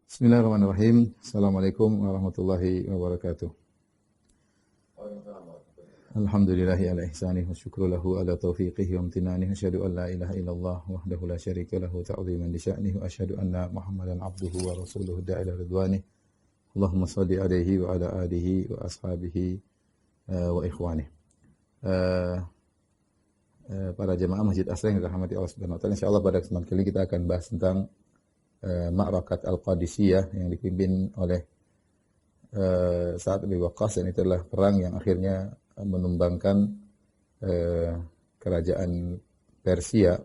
Bismillahirrahmanirrahim. Assalamualaikum warahmatullahi wabarakatuh. Alhamdulillahi ala ihsanih wa syukru lahu ala taufiqihi wa amtinanih. Asyhadu an la ilaha illallah wahdahu la syarika lahu ta'ziman li sya'nih wa asyhadu anna Muhammadan abduhu wa rasuluhu da'ila ridwanih. Allahumma shalli alaihi wa ala alihi wa ashabihi wa ikhwanih. Para jemaah Masjid Asra yang dirahmati Allah Subhanahu wa taala, insyaallah pada kesempatan kali ini kita akan bahas tentang Ma'rakat Al-Qadisiyah yang dipimpin oleh Sa'ad bin Waqqas, dan itu adalah perang yang akhirnya menumbangkan kerajaan Persia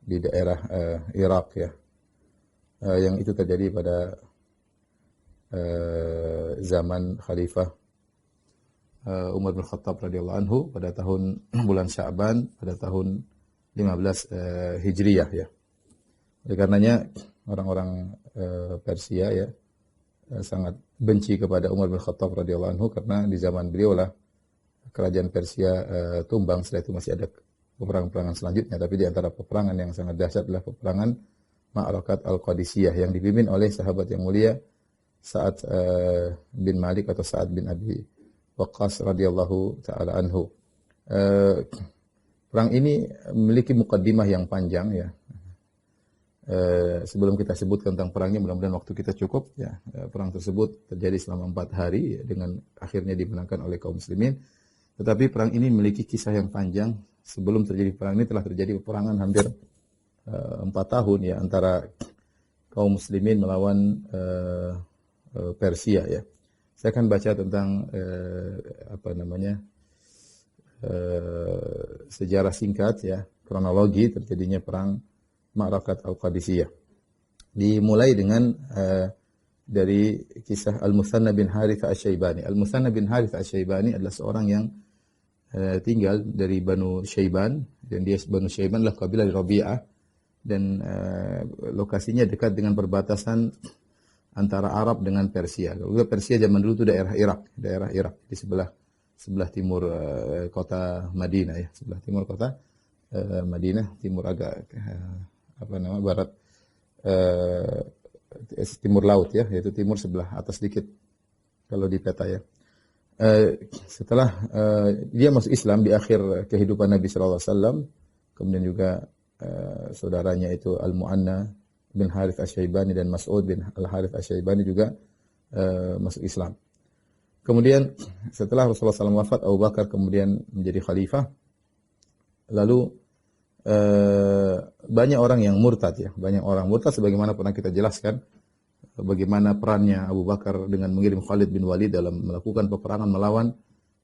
di daerah Irak ya. Yang itu terjadi pada zaman Khalifah Umar bin Khattab radhiyallahu anhu pada tahun bulan Sya'ban pada tahun 15 Hijriyah ya. Oleh karenanya orang-orang Persia ya sangat benci kepada Umar bin Khattab radhiyallahu anhu karena di zaman beliau lah kerajaan Persia tumbang. Setelah itu masih ada peperangan-peperangan selanjutnya, tapi di antara peperangan yang sangat dahsyat adalah peperangan Ma'rakat Al-Qadisiyah yang dipimpin oleh sahabat yang mulia Sa'ad bin Malik atau Sa'ad bin Abi Waqqas radhiyallahu taala anhu. Perang ini memiliki mukaddimah yang panjang ya. Sebelum kita sebutkan tentang perangnya, mudah-mudahan waktu kita cukup ya. Perang tersebut terjadi selama 4 hari ya, dengan akhirnya dimenangkan oleh kaum muslimin. Tetapi perang ini memiliki kisah yang panjang. Sebelum terjadi perang ini telah terjadi peperangan hampir 4 tahun ya antara kaum muslimin melawan Persia ya. Saya akan baca tentang sejarah singkat ya, kronologi terjadinya perang Ma'rakat Al-Qadisiyah. Dimulai dengan dari kisah Al-Muthanna bin Harith Asy-Syaibani. Al-Muthanna bin Harith Asy-Syaibani adalah seorang yang tinggal dari Banu Syaiban, dan dia Banu Syaiban adalah kabilah di Rabi'ah, dan lokasinya dekat dengan perbatasan antara Arab dengan Persia. Kalau Persia zaman dulu itu daerah Irak di sebelah timur kota Madinah ya, sebelah timur kota Madinah, timur agak barat timur laut ya, yaitu timur sebelah atas sedikit kalau di peta ya. Setelah dia masuk Islam di akhir kehidupan Nabi sallallahu alaihi wasallam, kemudian juga saudaranya itu Al-Mu'anna bin Harith Asy-Syaibani dan Mas'ud bin Al-Harith Asy-Syaibani juga masuk Islam. Kemudian setelah Rasulullah SAW wafat, Abu Bakar kemudian menjadi khalifah. Lalu banyak orang yang murtad ya, banyak orang murtad sebagaimana pernah kita jelaskan bagaimana perannya Abu Bakar dengan mengirim Khalid bin Walid dalam melakukan peperangan melawan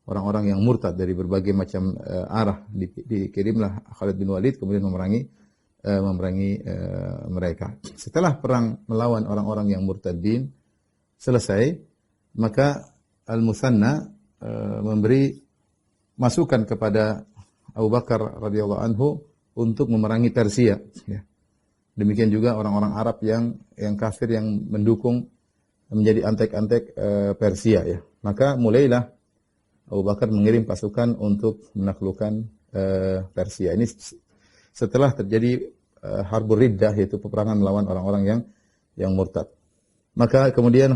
orang-orang yang murtad dari berbagai macam arah. Dikirimlah Khalid bin Walid kemudian memerangi mereka. Setelah perang melawan orang-orang yang murtadin selesai, maka Al-Muthanna memberi masukan kepada Abu Bakar radhiyallahu anhu untuk memerangi Persia ya. Demikian juga orang-orang Arab yang kafir yang mendukung menjadi antek-antek Persia ya. Maka mulailah Abu Bakar mengirim pasukan untuk menaklukkan Persia. Ini setelah terjadi Harbur Riddah, yaitu peperangan melawan orang-orang yang murtad. Maka kemudian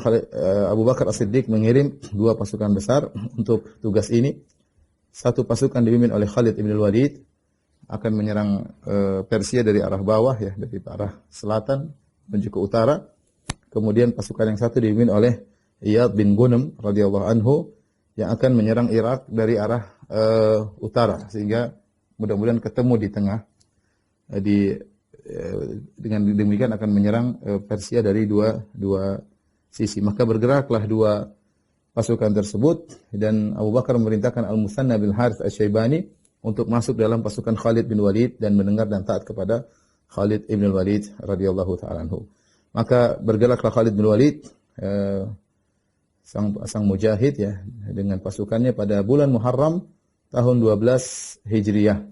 Abu Bakar As-Siddiq mengirim 2 pasukan besar untuk tugas ini. Satu pasukan dipimpin oleh Khalid bin Walid akan menyerang Persia dari arah bawah ya, dari arah selatan menuju ke utara. Kemudian pasukan yang satu dipimpin oleh Iyad bin Ghunem radhiyallahu anhu yang akan menyerang Irak dari arah utara, sehingga mudah-mudahan ketemu di tengah. Dengan demikian akan menyerang Persia dari dua sisi. Maka bergeraklah 2 pasukan tersebut, dan Abu Bakar memerintahkan Al-Muthanna bin Harith Asy-Syaibani untuk masuk dalam pasukan Khalid bin Walid dan mendengar dan taat kepada Khalid bin Walid radhiyallahu taala anhu. Maka bergeraklah Khalid bin Walid sang mujahid ya, dengan pasukannya pada bulan Muharram tahun 12 Hijriah.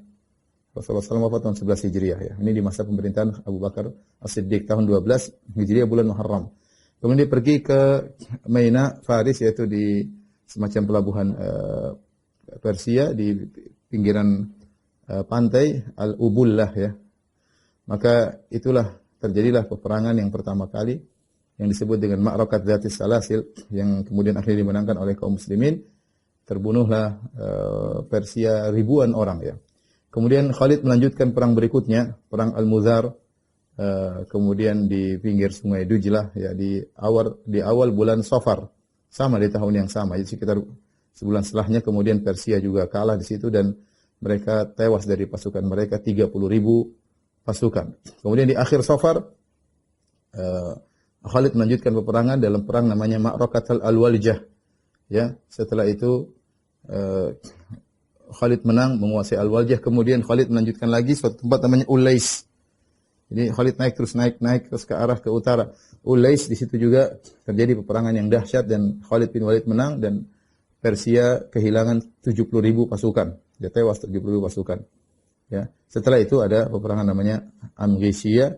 Rasulullah SAW wafat tahun 11 Hijriah ya. Ini di masa pemerintahan Abu Bakar As-Siddiq tahun 12 Hijriah bulan Muharram. Kemudian dia pergi ke Maina Faris, yaitu di semacam pelabuhan Persia di pinggiran pantai Al-Ubullah ya. Maka itulah terjadilah peperangan yang pertama kali yang disebut dengan Ma'rakat Dzatis Salasil yang kemudian akhirnya dimenangkan oleh kaum muslimin. Terbunuhlah Persia ribuan orang ya. Kemudian Khalid melanjutkan perang berikutnya, perang Al-Muzar, kemudian di pinggir sungai Dujlah ya di awal bulan Safar, sama di tahun yang sama, jadi sekitar sebulan setelahnya kemudian Persia juga kalah di situ dan mereka tewas dari pasukan mereka 30.000 pasukan. Kemudian di akhir Safar Khalid melanjutkan peperangan dalam perang namanya Ma'rakatul Al-Waljah. Ya, setelah itu Khalid menang menguasai Al-Waljah, kemudian Khalid melanjutkan lagi suatu tempat namanya Ulais. Jadi Khalid naik terus ke arah ke utara. Ulais di situ juga terjadi peperangan yang dahsyat dan Khalid bin Walid menang dan Persia kehilangan 70.000 pasukan. Dia tewas 70.000 pasukan. Ya. Setelah itu ada peperangan namanya Amghisiyah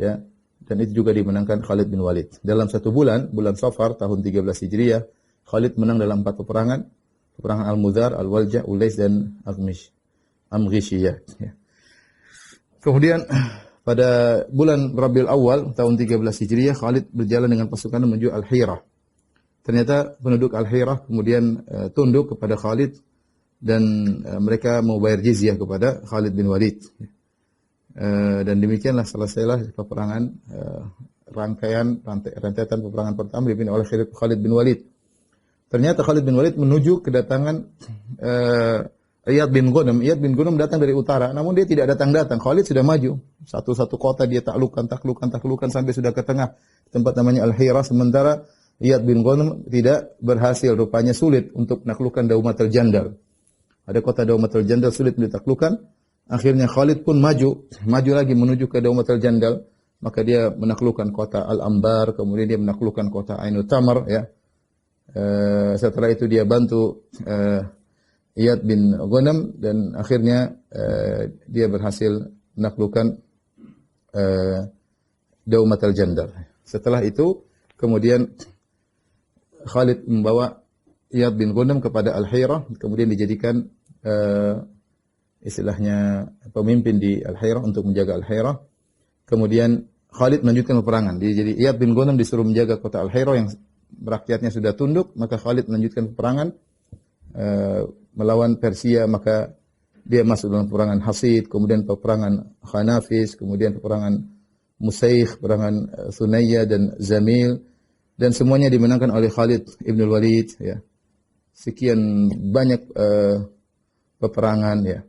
ya, dan itu juga dimenangkan Khalid bin Walid. Dalam satu bulan Safar tahun 13 Hijriah, Khalid menang dalam 4 peperangan. Peperangan Al-Mudhar, Al-Waljah, Ulais dan Amghisiyah. Ya. Kemudian pada bulan Rabiul Awal tahun 13 Hijriah, Khalid berjalan dengan pasukan menuju Al-Hirah. Ternyata penduduk Al-Hirah kemudian tunduk kepada Khalid dan mereka mau bayar jizyah kepada Khalid bin Walid. Dan demikianlah selesailah peperangan rentetan peperangan pertama dipimpin oleh Khalid bin Walid. Ternyata Khalid bin Walid menuju kedatangan Iyad bin Ghanam. Iyad bin Ghanam datang dari utara, namun dia tidak datang-datang. Khalid sudah maju. Satu-satu kota dia taklukkan sampai sudah ke tengah tempat namanya Al-Hirah. Sementara Iyad bin Ghanam tidak berhasil. Rupanya sulit untuk menaklukkan Daumatul Jandal. Ada kota Daumatul Jandal sulit ditaklukkan. Akhirnya Khalid pun maju lagi menuju ke Daumatul Jandal. Maka dia menaklukkan kota Al-Ambar, kemudian dia menaklukkan kota Ainut Tamar ya. Setelah itu dia bantu Iyad bin Ghanam dan akhirnya dia berhasil menaklukkan Daumatul Jandal. Setelah itu kemudian Khalid membawa Iyad bin Ghanam kepada Al-Hirah, kemudian dijadikan istilahnya pemimpin di Al-Hirah untuk menjaga Al-Hirah. Kemudian Khalid melanjutkan peperangan. Jadi Iyad bin Ghanam disuruh menjaga kota Al-Hirah yang rakyatnya sudah tunduk, maka Khalid melanjutkan peperangan melawan Persia, maka dia masuk dalam peperangan Hasid, kemudian peperangan Khanafis, kemudian peperangan Musaykh, peperangan Thunayyah dan Zamil, dan semuanya dimenangkan oleh Khalid ibn Walid ya. Sekian banyak peperangan ya.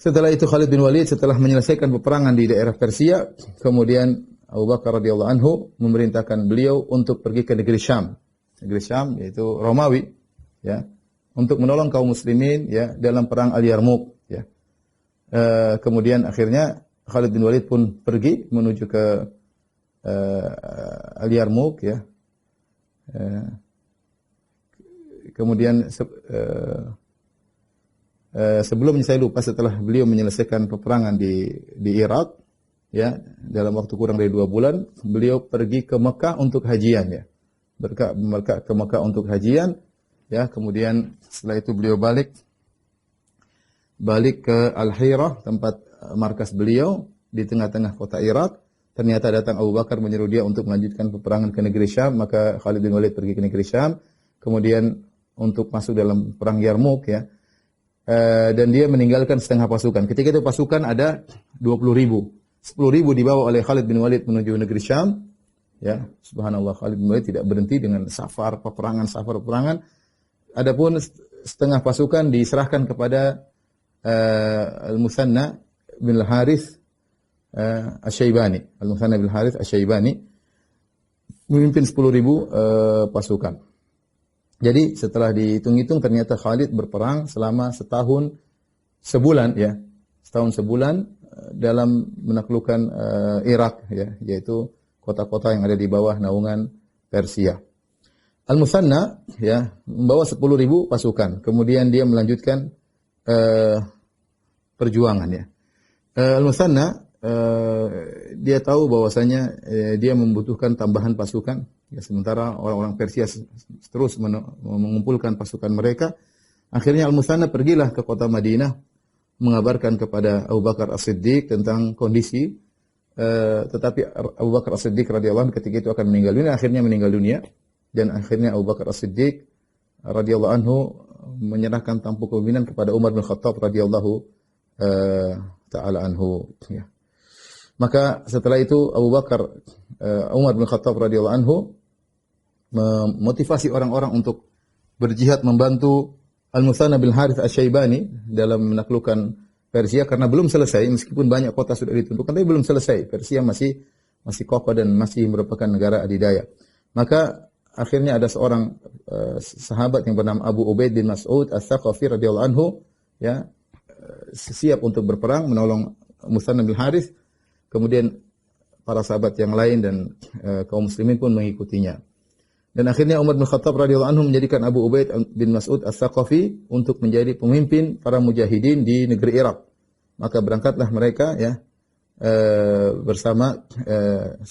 Setelah itu Khalid bin Walid setelah menyelesaikan peperangan di daerah Persia, kemudian Abu Bakar radhiyallahu anhu memerintahkan beliau untuk pergi ke negeri Syam. Negeri Syam yaitu Romawi ya, untuk menolong kaum muslimin ya dalam perang Al-Yarmouk ya. Kemudian akhirnya Khalid bin Walid pun pergi menuju ke Al-Yarmouk ya. Kemudian sebelumnya saya lupa, setelah beliau menyelesaikan peperangan di Irak ya, dalam waktu kurang dari 2 bulan beliau pergi ke Mekah untuk hajian ya. Ke Mekah untuk hajian ya, kemudian setelah itu beliau balik ke Al-Hirah, tempat markas beliau di tengah-tengah kota Irak. Ternyata datang Abu Bakar menyuruh dia untuk melanjutkan peperangan ke negeri Syam, maka Khalid bin Walid pergi ke negeri Syam, kemudian untuk masuk dalam perang Yarmouk ya. Dan dia meninggalkan setengah pasukan. Ketika itu pasukan ada 20.000. 10.000 dibawa oleh Khalid bin Walid menuju negeri Syam. Ya, subhanallah, Khalid bin Walid tidak berhenti dengan safar peperangan. Adapun setengah pasukan diserahkan kepada Al-Musanna bin Al-Harith Asy-Syaibani. Al-Musanna bin Al-Harith Asy-Syaibani memimpin 10.000 pasukan. Jadi setelah dihitung-hitung ternyata Khalid berperang selama setahun sebulan ya. Setahun sebulan dalam menaklukkan Irak ya, yaitu kota-kota yang ada di bawah naungan Persia. Al-Musanna ya membawa 10.000 pasukan. Kemudian dia melanjutkan perjuangan ya. Al-Musanna dia tahu bahwasanya dia membutuhkan tambahan pasukan ya, sementara orang-orang Persia terus mengumpulkan pasukan mereka. Akhirnya Al-Musanna pergilah ke kota Madinah mengabarkan kepada Abu Bakar As-Siddiq tentang kondisi tetapi Abu Bakar As-Siddiq radhiyallahu anhu ketika itu akan meninggal dunia, akhirnya meninggal dunia, dan akhirnya Abu Bakar As-Siddiq radhiyallahu anhu menyerahkan tampuk kepemimpinan kepada Umar bin Khattab radhiyallahu taala anhu. Ya. Maka setelah itu Abu Bakar Umar bin Khattab radhiyallahu anhu memotivasi orang-orang untuk berjihad membantu Al-Muthanna bin Harith Asy-Syaibani dalam menaklukkan Persia karena belum selesai, meskipun banyak kota sudah ditundukkan tapi belum selesai. Persia masih kokoh dan masih merupakan negara adidaya. Maka akhirnya ada seorang sahabat yang bernama Abu Ubaid bin Mas'ud Ats-Tsaqafi radhiyallahu anhu, ya, siap untuk berperang menolong Muthanna bin Harith. Kemudian para sahabat yang lain dan kaum muslimin pun mengikutinya. Dan akhirnya Umar bin Khattab radhiyallahu anhu menjadikan Abu Ubaid bin Mas'ud Ats-Tsaqafi untuk menjadi pemimpin para mujahidin di negeri Irak. Maka berangkatlah mereka, ya, bersama 1000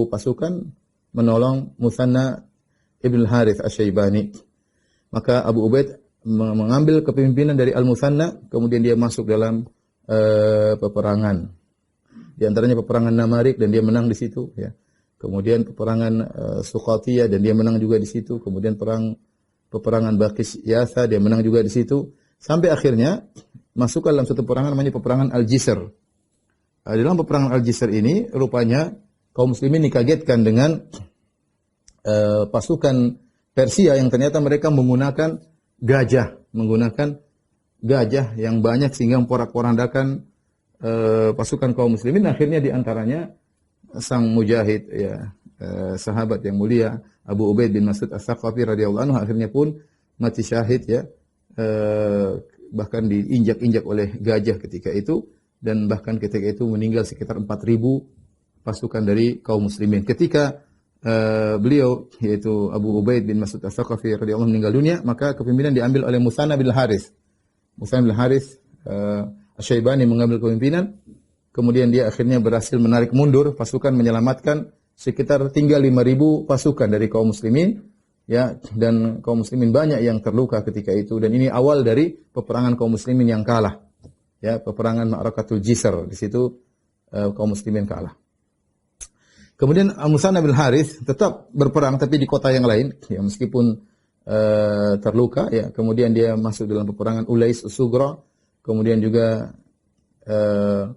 pasukan menolong Muthanna ibn Harith Asy-Syaibani. Maka Abu Ubaid mengambil kepemimpinan dari Al-Muthanna, kemudian dia masuk dalam peperangan. Di antaranya peperangan Namarik dan dia menang di situ, ya. Kemudian peperangan Suqatiyah dan dia menang juga di situ. Kemudian peperangan Baqis Yatha dia menang juga di situ. Sampai akhirnya masuk dalam satu peperangan namanya peperangan Al-Jisr. Dalam peperangan Al-Jisr ini rupanya kaum muslimin dikagetkan dengan pasukan Persia yang ternyata mereka menggunakan gajah yang banyak sehingga memporak-porandakan pasukan kaum muslimin. Akhirnya di antaranya sang mujahid, ya, sahabat yang mulia Abu Ubaid bin Mas'ud Ats-Tsaqafi radhiyallahu anhu akhirnya pun mati syahid, ya, bahkan diinjak-injak oleh gajah ketika itu, dan bahkan ketika itu meninggal sekitar 4.000 pasukan dari kaum muslimin. Ketika beliau yaitu Abu Ubaid bin Mas'ud Ats-Tsaqafi radhiyallahu anhu meninggal dunia, maka kepemimpinan diambil oleh Muthanna bin Harith. Muthanna bin Harith Asy-Syaibani mengambil kepemimpinan. Kemudian dia akhirnya berhasil menarik mundur pasukan, menyelamatkan sekitar tinggal 5.000 pasukan dari kaum muslimin, ya, dan kaum muslimin banyak yang terluka ketika itu, dan ini awal dari peperangan kaum muslimin yang kalah, ya, peperangan Ma'rakatul Jisr. Di situ kaum muslimin kalah. Kemudian Muthanna bin Harith tetap berperang tapi di kota yang lain, ya, meskipun terluka, ya. Kemudian dia masuk dalam peperangan Ulais As-Sughra. Kemudian juga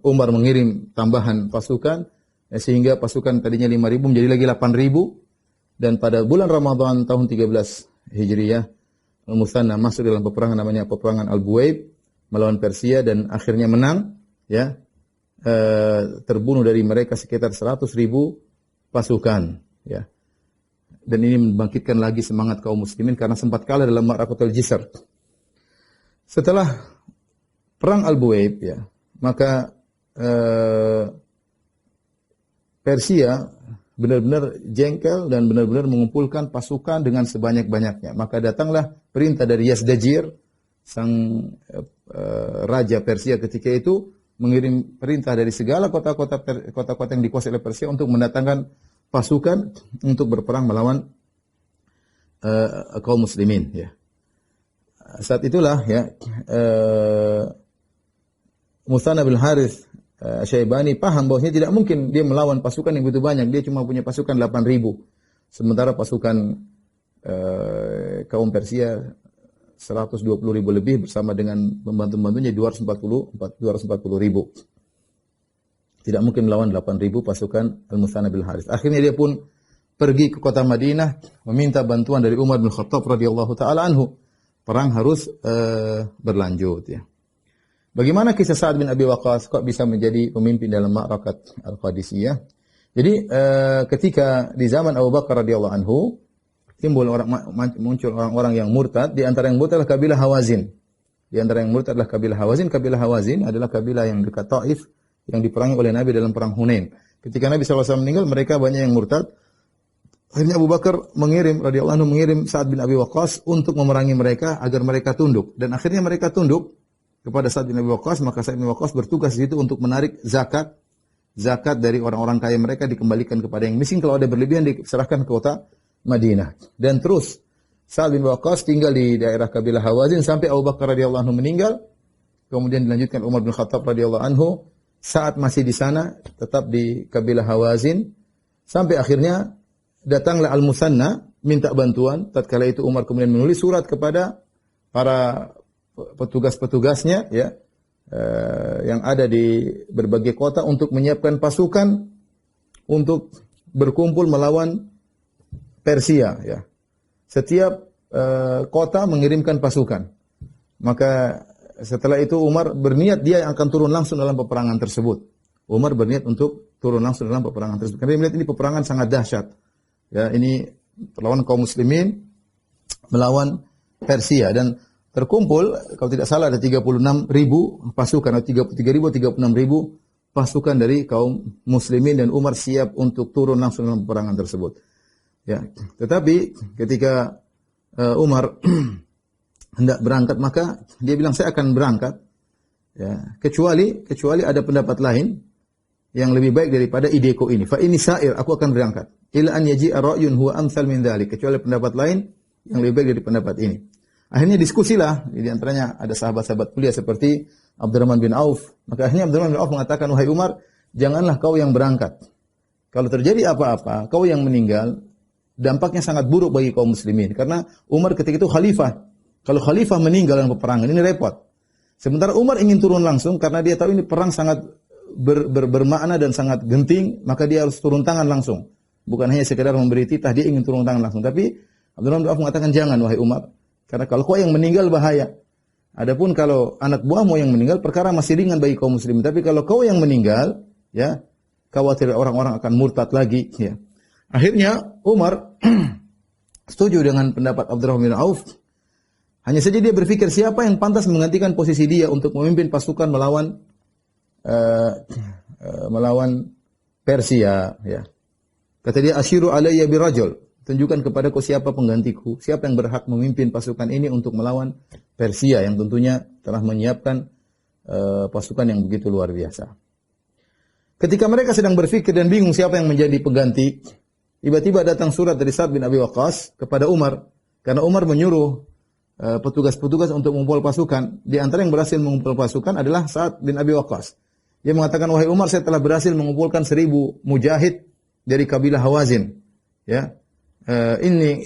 Umar mengirim tambahan pasukan, sehingga pasukan tadinya 5.000 menjadi lagi 8.000. Dan pada bulan Ramadan tahun 13 Hijriah, Muthanna masuk dalam peperangan namanya peperangan Al-Buwaib melawan Persia dan akhirnya menang, ya. Terbunuh dari mereka sekitar 100.000 pasukan, ya. Dan ini membangkitkan lagi semangat kaum muslimin karena sempat kalah dalam Ma'rakatul Jisr. Setelah perang Al-Buwaib, ya, maka Persia benar-benar jengkel dan benar-benar mengumpulkan pasukan dengan sebanyak-banyaknya. Maka datanglah perintah dari Yazdajir, sang raja Persia ketika itu, mengirim perintah dari segala kota-kota yang dikuasai oleh Persia untuk mendatangkan pasukan untuk berperang melawan kaum muslimin, ya. Saat itulah, ya, Muthanna bin Harith Asy-Syaibani paham bahwasanya tidak mungkin dia melawan pasukan yang begitu banyak. Dia cuma punya pasukan 8.000. Sementara pasukan kaum Persia 120.000 lebih bersama dengan pembantu-pembantunya 240.000. Tidak mungkin melawan 8.000 pasukan Al-Muthanna bin Harith. Akhirnya dia pun pergi ke kota Madinah meminta bantuan dari Umar bin Khattab radhiyallahu taala anhu. Perang harus berlanjut, ya. Bagaimana kisah Sa'ad bin Abi Waqqas kok bisa menjadi pemimpin dalam Ma'rakat Al-Qadisiyah? Jadi ketika di zaman Abu Bakar radhiyallahu anhu muncul orang-orang yang murtad, di antara yang murtad adalah kabilah Hawazin. Di antara yang murtad adalah kabilah Hawazin. Kabilah Hawazin adalah kabilah yang dekat Taif yang diperangi oleh Nabi dalam perang Hunain. Ketika Nabi SAW meninggal, mereka banyak yang murtad. Akhirnya Abu Bakar radhiyallahu anhu mengirim Sa'ad bin Abi Waqqas untuk memerangi mereka agar mereka tunduk. Dan akhirnya mereka tunduk kepada Sa'ad bin Abi Waqqas, maka Sa'ad bin Abi Waqqas bertugas di situ untuk menarik zakat dari orang-orang kaya mereka dikembalikan kepada yang miskin, kalau ada berlebihan diserahkan ke kota Madinah. Dan terus Sa'ad bin Waqqas tinggal di daerah kabilah Hawazin sampai Abu Bakar radhiyallahu anhu meninggal. Kemudian dilanjutkan Umar bin Khattab radhiyallahu anhu Saat masih di sana, tetap di kabilah Hawazin, sampai akhirnya datanglah Al-Musanna minta bantuan. Tatkala itu Umar kemudian menulis surat kepada para petugas-petugasnya, ya, yang ada di berbagai kota untuk menyiapkan pasukan untuk berkumpul melawan Persia. Ya, setiap kota mengirimkan pasukan. Maka setelah itu Umar berniat dia yang akan turun langsung dalam peperangan tersebut. Umar berniat untuk turun langsung dalam peperangan tersebut. Karena dia melihat ini peperangan sangat dahsyat. Ya, ini melawan kaum muslimin, melawan Persia. Dan terkumpul, kalau tidak salah ada 36.000 pasukan, atau 33.000, 36.000 pasukan dari kaum muslimin. Dan Umar siap untuk turun langsung dalam peperangan tersebut. Ya, tetapi ketika Umar hendak berangkat, maka dia bilang saya akan berangkat, ya, kecuali ada pendapat lain yang lebih baik daripada ideku ini. Fa ini sa'ir, aku akan berangkat. Ila an yaji'a ra'yun huwa amsal min dzalik, kecuali pendapat lain yang lebih baik dari pendapat ini. Akhirnya diskusilah, di antaranya ada sahabat-sahabat mulia seperti Abdurrahman bin Auf. Maka akhirnya Abdurrahman bin Auf mengatakan, wahai Umar, janganlah kau yang berangkat. Kalau terjadi apa-apa, kau yang meninggal, dampaknya sangat buruk bagi kaum muslimin. Karena Umar ketika itu khalifah. Kalau khalifah meninggal dalam peperangan, ini repot. Sementara Umar ingin turun langsung karena dia tahu ini perang sangat bermakna dan sangat genting, maka dia harus turun tangan langsung. Bukan hanya sekedar memberi titah, dia ingin turun tangan langsung. Tapi Abdurrahman bin Auf mengatakan, jangan wahai Umar, karena kalau kau yang meninggal bahaya. Adapun kalau anak buahmu yang meninggal, perkara masih ringan bagi kaum muslimin. Tapi kalau kau yang meninggal, ya, khawatir orang-orang akan murtad lagi. Ya. Akhirnya Umar setuju dengan pendapat Abdurrahman bin Auf. Hanya saja dia berpikir siapa yang pantas menggantikan posisi dia untuk memimpin pasukan melawan Persia. Ya. Kata dia, asyiru alayya birajul, tunjukkan kepadaku siapa penggantiku, siapa yang berhak memimpin pasukan ini untuk melawan Persia yang tentunya telah menyiapkan pasukan yang begitu luar biasa. Ketika mereka sedang berpikir dan bingung siapa yang menjadi pengganti, tiba-tiba datang surat dari Sa'ad bin Abi Waqqas kepada Umar, karena Umar menyuruh petugas-petugas untuk mengumpul pasukan. Di antara yang berhasil mengumpul pasukan adalah Sa'ad bin Abi Waqqas. Dia mengatakan, wahai Umar, saya telah berhasil mengumpulkan 1.000 mujahid dari kabilah Hawazin. Ya, inni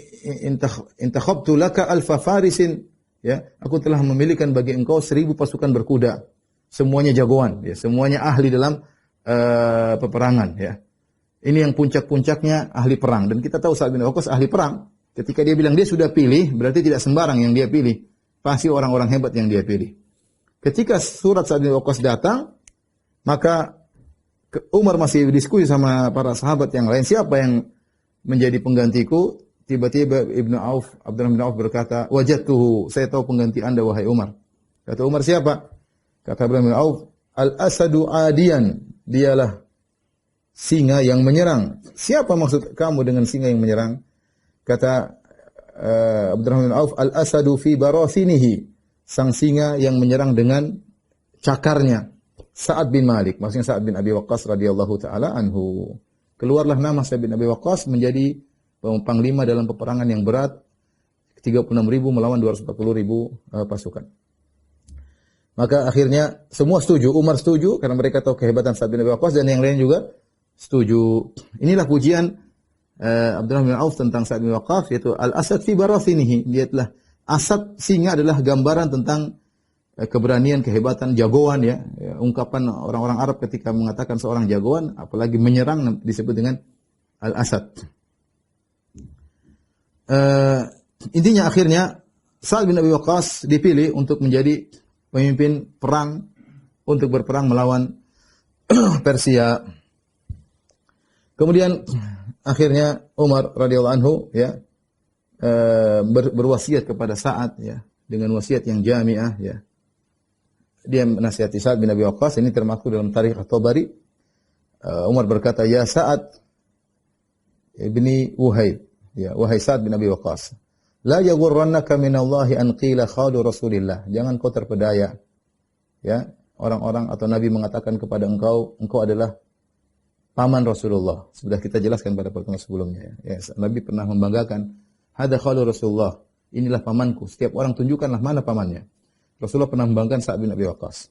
intakhabtu laka alfa farisin. Ya, aku telah memilihkan bagi engkau 1.000 pasukan berkuda. Semuanya jagoan, ya, semuanya ahli dalam peperangan. Ya, ini yang puncak-puncaknya ahli perang. Dan kita tahu Sa'ad bin Abi Waqqas ahli perang. Ketika dia bilang dia sudah pilih, berarti tidak sembarang yang dia pilih. Pasti orang-orang hebat yang dia pilih. Ketika surat Sa'ad bin Waqqas datang, maka Umar masih diskusi sama para sahabat yang lain, siapa yang menjadi penggantiku? Tiba-tiba Abdurrahman bin Auf berkata, wajadtuhu, saya tahu pengganti Anda wahai Umar. Kata Umar, siapa? Kata Abdurrahman bin Auf, al-asadu adiyan, dialah singa yang menyerang. Siapa maksud kamu dengan singa yang menyerang? Kata Abdurrahman bin Auf, al-asadu fi barasinihi, sang singa yang menyerang dengan cakarnya. Sa'ad bin Malik, maksudnya Sa'ad bin Abi Waqqas radhiyallahu taala anhu. Keluarlah nama Sa'ad bin Abi Waqqas menjadi panglima dalam peperangan yang berat, 36.000 melawan 240.000 pasukan. Maka akhirnya semua setuju, Umar setuju karena mereka tahu kehebatan Sa'ad bin Abi Waqqas, dan yang lain juga setuju. Inilah pujian Abdurrahman bin Auf tentang Sa'ad bin Waqqas, yaitu al-asad fi barasinihi. Dia telah, asad singa adalah gambaran tentang keberanian, kehebatan, jagoan, ya. Ungkapan orang-orang Arab ketika mengatakan seorang jagoan, apalagi menyerang, disebut dengan al-asad. Intinya akhirnya Sa'ad bin Abi Waqqas dipilih untuk menjadi pemimpin perang untuk berperang melawan Persia. Kemudian akhirnya Umar radhiyallahu anhu, ya, berwasiat kepada Sa'ad, ya, dengan wasiat yang jami'ah, ya. Dia menasihati Sa'ad bin Abi Waqqas, ini termaktub dalam Tarikh At-Tabari. Umar berkata, ya Sa'ad ibni Uhaid, ya, wahai Sa'ad bin Abi Waqqas, la yaghurrannaka minallahi an qila khalu Rasulillah. Jangan kau terpedaya, ya, orang-orang atau Nabi mengatakan kepada engkau adalah paman Rasulullah. Sudah kita jelaskan pada pertemuan sebelumnya, ya. Nabi pernah membanggakan, hada khalu Rasulullah, inilah pamanku. Setiap orang tunjukkanlah mana pamannya. Rasulullah pernah membanggakan Sa'ad bin Abi Waqqas.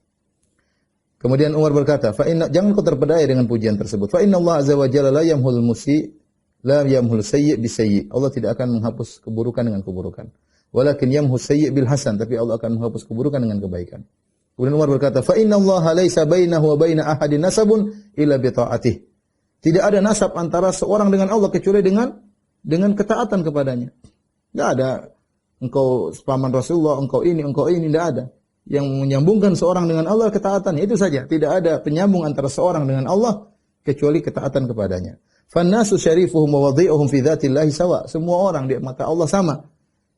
Kemudian Umar berkata, jangan kau terpedaya dengan pujian tersebut. Fa inna Allah azza wa jalla la yamhul sayyi' bisayyi'. Allah tidak akan menghapus keburukan dengan keburukan. Walakin yamhus sayyi' bil hasan, tapi Allah akan menghapus keburukan dengan kebaikan. Kemudian Umar berkata, fa inna Allah laisa bainahu wa baina ahadin nasabun illa bi ta'atih. Tidak ada nasab antara seorang dengan Allah kecuali dengan ketaatan kepadanya. Tidak ada engkau paman Rasulullah, engkau ini, tidak ada. Yang menyambungkan seorang dengan Allah ketaatannya, itu saja. Tidak ada penyambung antara seorang dengan Allah kecuali ketaatan kepadanya. Fannasu syarifuhum wa wadhi'uhum fi dzatillahi sawa. Semua orang di mata Allah sama.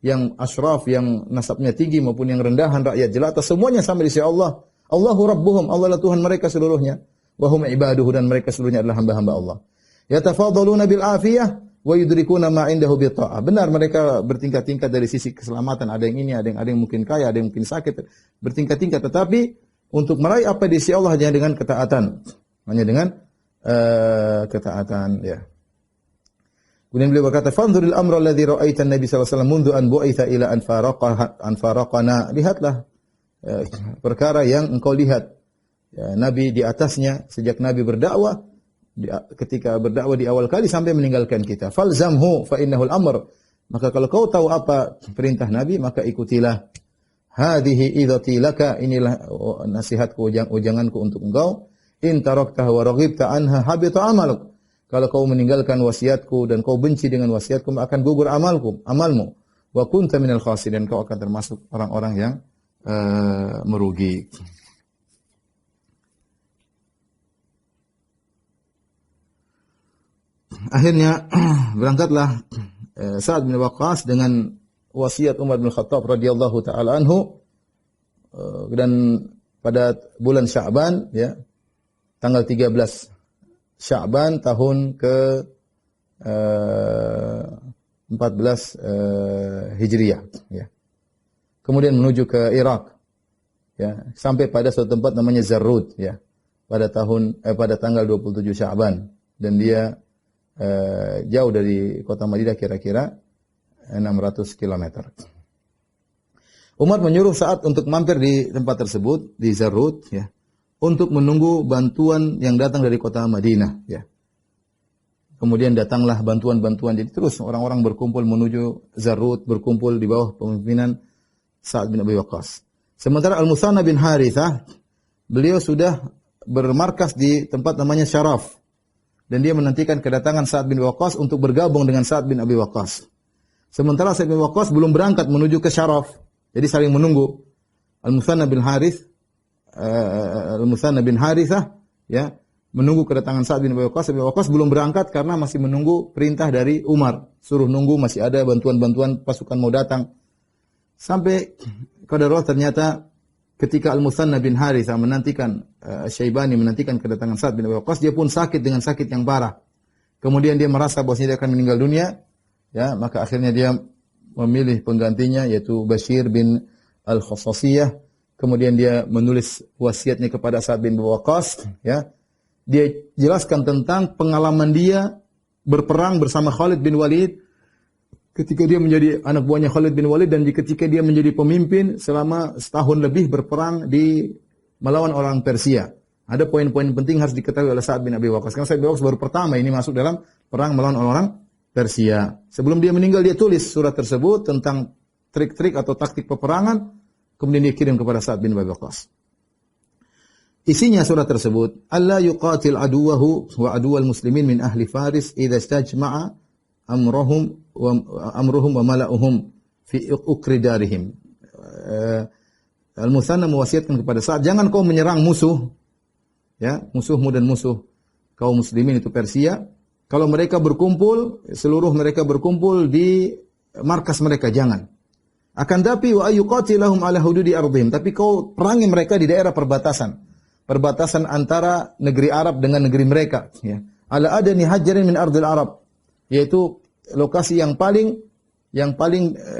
Yang asyraf, yang nasabnya tinggi maupun yang rendahan, rakyat jelata, semuanya sama di sisi Allah. Allahu rabbuhum, Allah lah Tuhan mereka seluruhnya. Wa hum ibaduhu, dan mereka seluruhnya adalah hamba-hamba Allah. Yatafadhaluna bil afiyah wa yudrikuna ma indahu bi ta'ah. Benar, mereka bertingkat-tingkat dari sisi keselamatan. Ada yang ini, ada yang mungkin kaya, ada yang mungkin sakit, bertingkat-tingkat. Tetapi untuk meraih apa di sisi Allah hanya dengan ketaatan, hanya dengan ketaatan. Ya. Kemudian beliau berkata, "Fanzuril amra alladhi ra'aita an-nabi sallallahu alaihi wasallam mundu an bu'itha ila an faraqana." Lihatlah perkara yang engkau lihat. Ya, Nabi di atasnya sejak Nabi berdakwah. Ketika berdakwah di awal kali sampai meninggalkan kita. Falzamhu fa innahul amr. Maka kalau kau tahu apa perintah Nabi, maka ikutilah. Hadhihi idhati laka, inilah nasihatku, ujanganku untuk engkau. In taraktaha wa raghibta anha habita amaluk. Kalau kau meninggalkan wasiatku dan kau benci dengan wasiatku, akan gugur amalmu. Wa kunta minal khasirin, kau akan termasuk orang-orang yang merugi. Akhirnya berangkatlah Sa'ad bin Waqqas dengan wasiat Umar bin Khattab radhiyallahu taala anhu, dan pada bulan Sya'ban, ya, tanggal 13 Sya'ban tahun ke 14 Hijriah, ya. Kemudian menuju ke Irak, ya, sampai pada suatu tempat namanya Zarrud, ya, pada tanggal 27 Sya'ban, dan dia jauh dari kota Madinah kira-kira 600 km. Umar menyuruh Sa'ad untuk mampir di tempat tersebut, di Zarrud, ya, untuk menunggu bantuan yang datang dari kota Madinah, ya. Kemudian datanglah bantuan-bantuan, jadi terus orang-orang berkumpul menuju Zarrud, berkumpul di bawah pemimpinan Sa'ad bin Abi Waqqas. Sementara Al-Muthanna bin Harithah, beliau sudah bermarkas di tempat namanya Syaraf. Dan dia menantikan kedatangan Sa'ad bin Waqqas untuk bergabung dengan Sa'ad bin Abi Waqqas. Sementara Sa'ad bin Waqqas belum berangkat menuju ke Syaraf. Jadi saling menunggu. Al-Muthanna bin Harithah, ya, menunggu kedatangan Sa'ad bin Abi Waqqas. Abi Waqqas belum berangkat karena masih menunggu perintah dari Umar. Suruh nunggu, masih ada bantuan-bantuan pasukan mau datang. Sampai qadarullah ternyata ketika Al-Muthanna bin Harithah menantikan, Syaibani menantikan kedatangan Sa'ad bin Abi Waqqas, dia pun sakit dengan sakit yang parah. Kemudian dia merasa bahwa dia akan meninggal dunia, ya, maka akhirnya dia memilih penggantinya, yaitu Bashir bin Al-Khasasiyah. Kemudian dia menulis wasiatnya kepada Sa'ad bin Abi Waqqas, ya. Dia jelaskan tentang pengalaman dia berperang bersama Khalid bin Walid ketika dia menjadi anak buahnya Khalid bin Walid, dan ketika dia menjadi pemimpin selama setahun lebih berperang melawan orang Persia. Ada poin-poin penting harus diketahui oleh Sa'ad bin Abi Waqqas. Karena Sa'ad bin Abi Waqqas baru pertama ini masuk dalam perang melawan orang Persia. Sebelum dia meninggal, dia tulis surat tersebut tentang trik-trik atau taktik peperangan, kemudian dia kirim kepada Sa'ad bin Abi Waqqas. Isinya surat tersebut, "Alla yuqatil aduwahu wa aduwal muslimin min ahli Faris idza istajma'a amruhum wa mala'uhum fi ukridarihim." Al-Muthanna mewasiatkan kepada Sa'ad, jangan kau menyerang musuh, ya, musuhmu dan musuh kaum muslimin itu Persia. Kalau mereka berkumpul, seluruh mereka berkumpul di markas mereka, jangan. Akan tapi wa ayyuqatilahum ala hududi ardhim, tapi kau perangi mereka di daerah perbatasan antara negeri Arab dengan negeri mereka, ya. Ala adani hajarin min ardil Arab, yaitu lokasi yang paling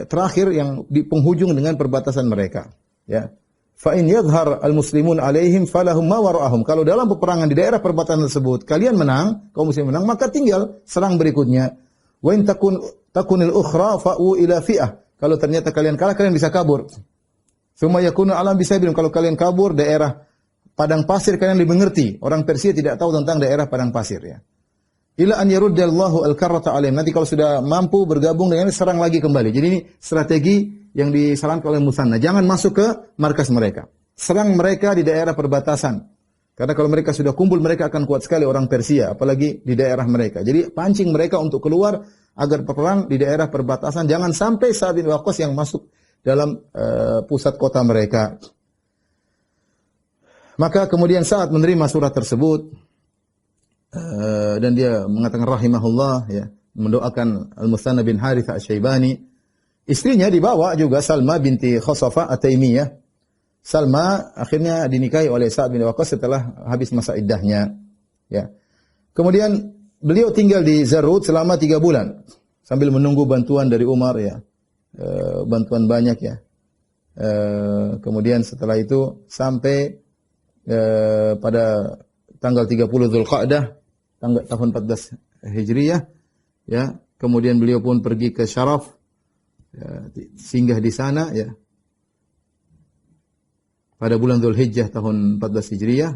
terakhir, yang di penghujung dengan perbatasan mereka, ya. Fa in yadhhar al-muslimun alaihim falahum ma wara'ahum. Kalau dalam peperangan di daerah perbatasan tersebut kalian menang, kaum muslimin menang, maka tinggal serang berikutnya. Wa in takunil ukhra fa'u ila fi'ah. Kalau ternyata kalian kalah, kalian bisa kabur. Summa yakunu alam bisabirin. Kalau kalian kabur, daerah padang pasir kalian lebih mengerti. Orang Persia tidak tahu tentang daerah padang pasir ya. Ila an yaruddallahu al-karrata alaihim. Nanti kalau sudah mampu bergabung dengan ini, serang lagi kembali. Jadi ini strategi yang disarankan oleh Musanna. Jangan masuk ke markas mereka. Serang mereka di daerah perbatasan. Karena kalau mereka sudah kumpul, mereka akan kuat sekali orang Persia, apalagi di daerah mereka. Jadi pancing mereka untuk keluar agar perang di daerah perbatasan. Jangan sampai Sa'ad bin Waqqas yang masuk dalam pusat kota mereka. Maka kemudian Sa'ad menerima surat tersebut. Dan dia mengatakan rahimahullah ya, mendoakan Al-Musanna bin Harithah Asy-Syaibani. Istrinya dibawa juga Salma binti Khasafah At-Taimiyah. Salma akhirnya dinikahi oleh Sa'ad bin Waqqas setelah habis masa iddahnya ya. Kemudian beliau tinggal di Zarud selama 3 bulan sambil menunggu bantuan dari Umar ya. Bantuan banyak ya. Kemudian setelah itu sampai pada tanggal 30 Dzulqa'dah tahun 14 Hijriyah ya. Kemudian beliau pun pergi ke Syaraf ya, singgah di sana ya. Pada bulan Dzulhijjah tahun 14 Hijriyah.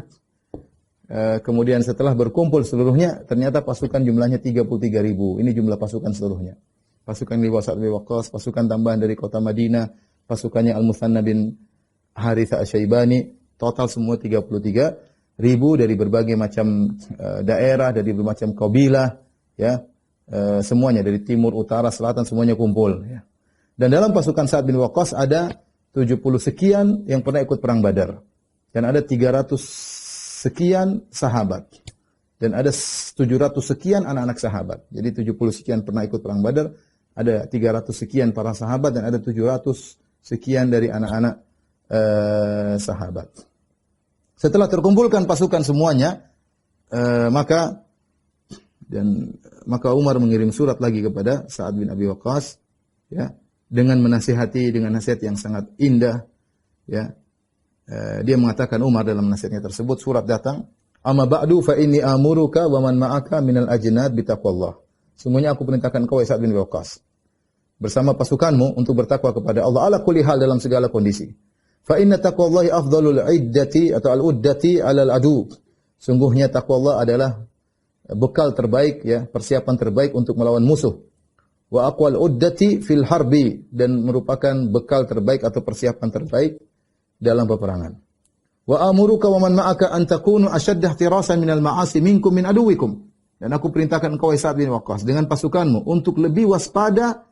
Kemudian setelah berkumpul seluruhnya ternyata pasukan jumlahnya 33.000. Ini jumlah pasukan seluruhnya. Pasukan di Sa'ad bin Waqqas, pasukan tambahan dari kota Madinah, pasukannya Al-Musanna bin Harithah Asy-Syaibani, total semua 33.000 dari berbagai macam daerah, dari berbagai macam kabilah, ya, semuanya dari timur, utara, selatan, semuanya kumpul. Ya. Dan dalam pasukan Sa'ad bin Waqqas ada 70 sekian yang pernah ikut perang Badar, dan ada 300 sekian sahabat, dan ada 700 sekian anak-anak sahabat. Jadi 70 sekian pernah ikut perang Badar, ada 300 sekian para sahabat, dan ada 700 sekian dari anak-anak sahabat. Setelah terkumpulkan pasukan semuanya, maka Umar mengirim surat lagi kepada Sa'ad bin Abi Waqqas, ya, dengan menasihati dengan nasihat yang sangat indah, ya. Dia mengatakan, Umar dalam nasihatnya tersebut, surat datang, "Amma ba'du fa inni amuruka wa man ma'aka minal ajnad bi taqwallah." Semuanya aku perintahkan kau Sa'ad bin Abi Waqqas bersama pasukanmu untuk bertakwa kepada Allah ala kulli hal, dalam segala kondisi. Fa inna taqwallahi afdhalul iddati atau al-uddati 'alal adu. Sungguhnya takwa Allah adalah bekal terbaik ya, persiapan terbaik untuk melawan musuh. Wa aqwal uddati fil harbi, dan merupakan bekal terbaik atau persiapan terbaik dalam peperangan. Wa amuruka wa man ma'aka an takunu ashadda ihtirasan minal ma'asi minkum min aduwikum. Dan aku perintahkan engkau Sa'ad bin Waqqas dengan pasukanmu untuk lebih waspada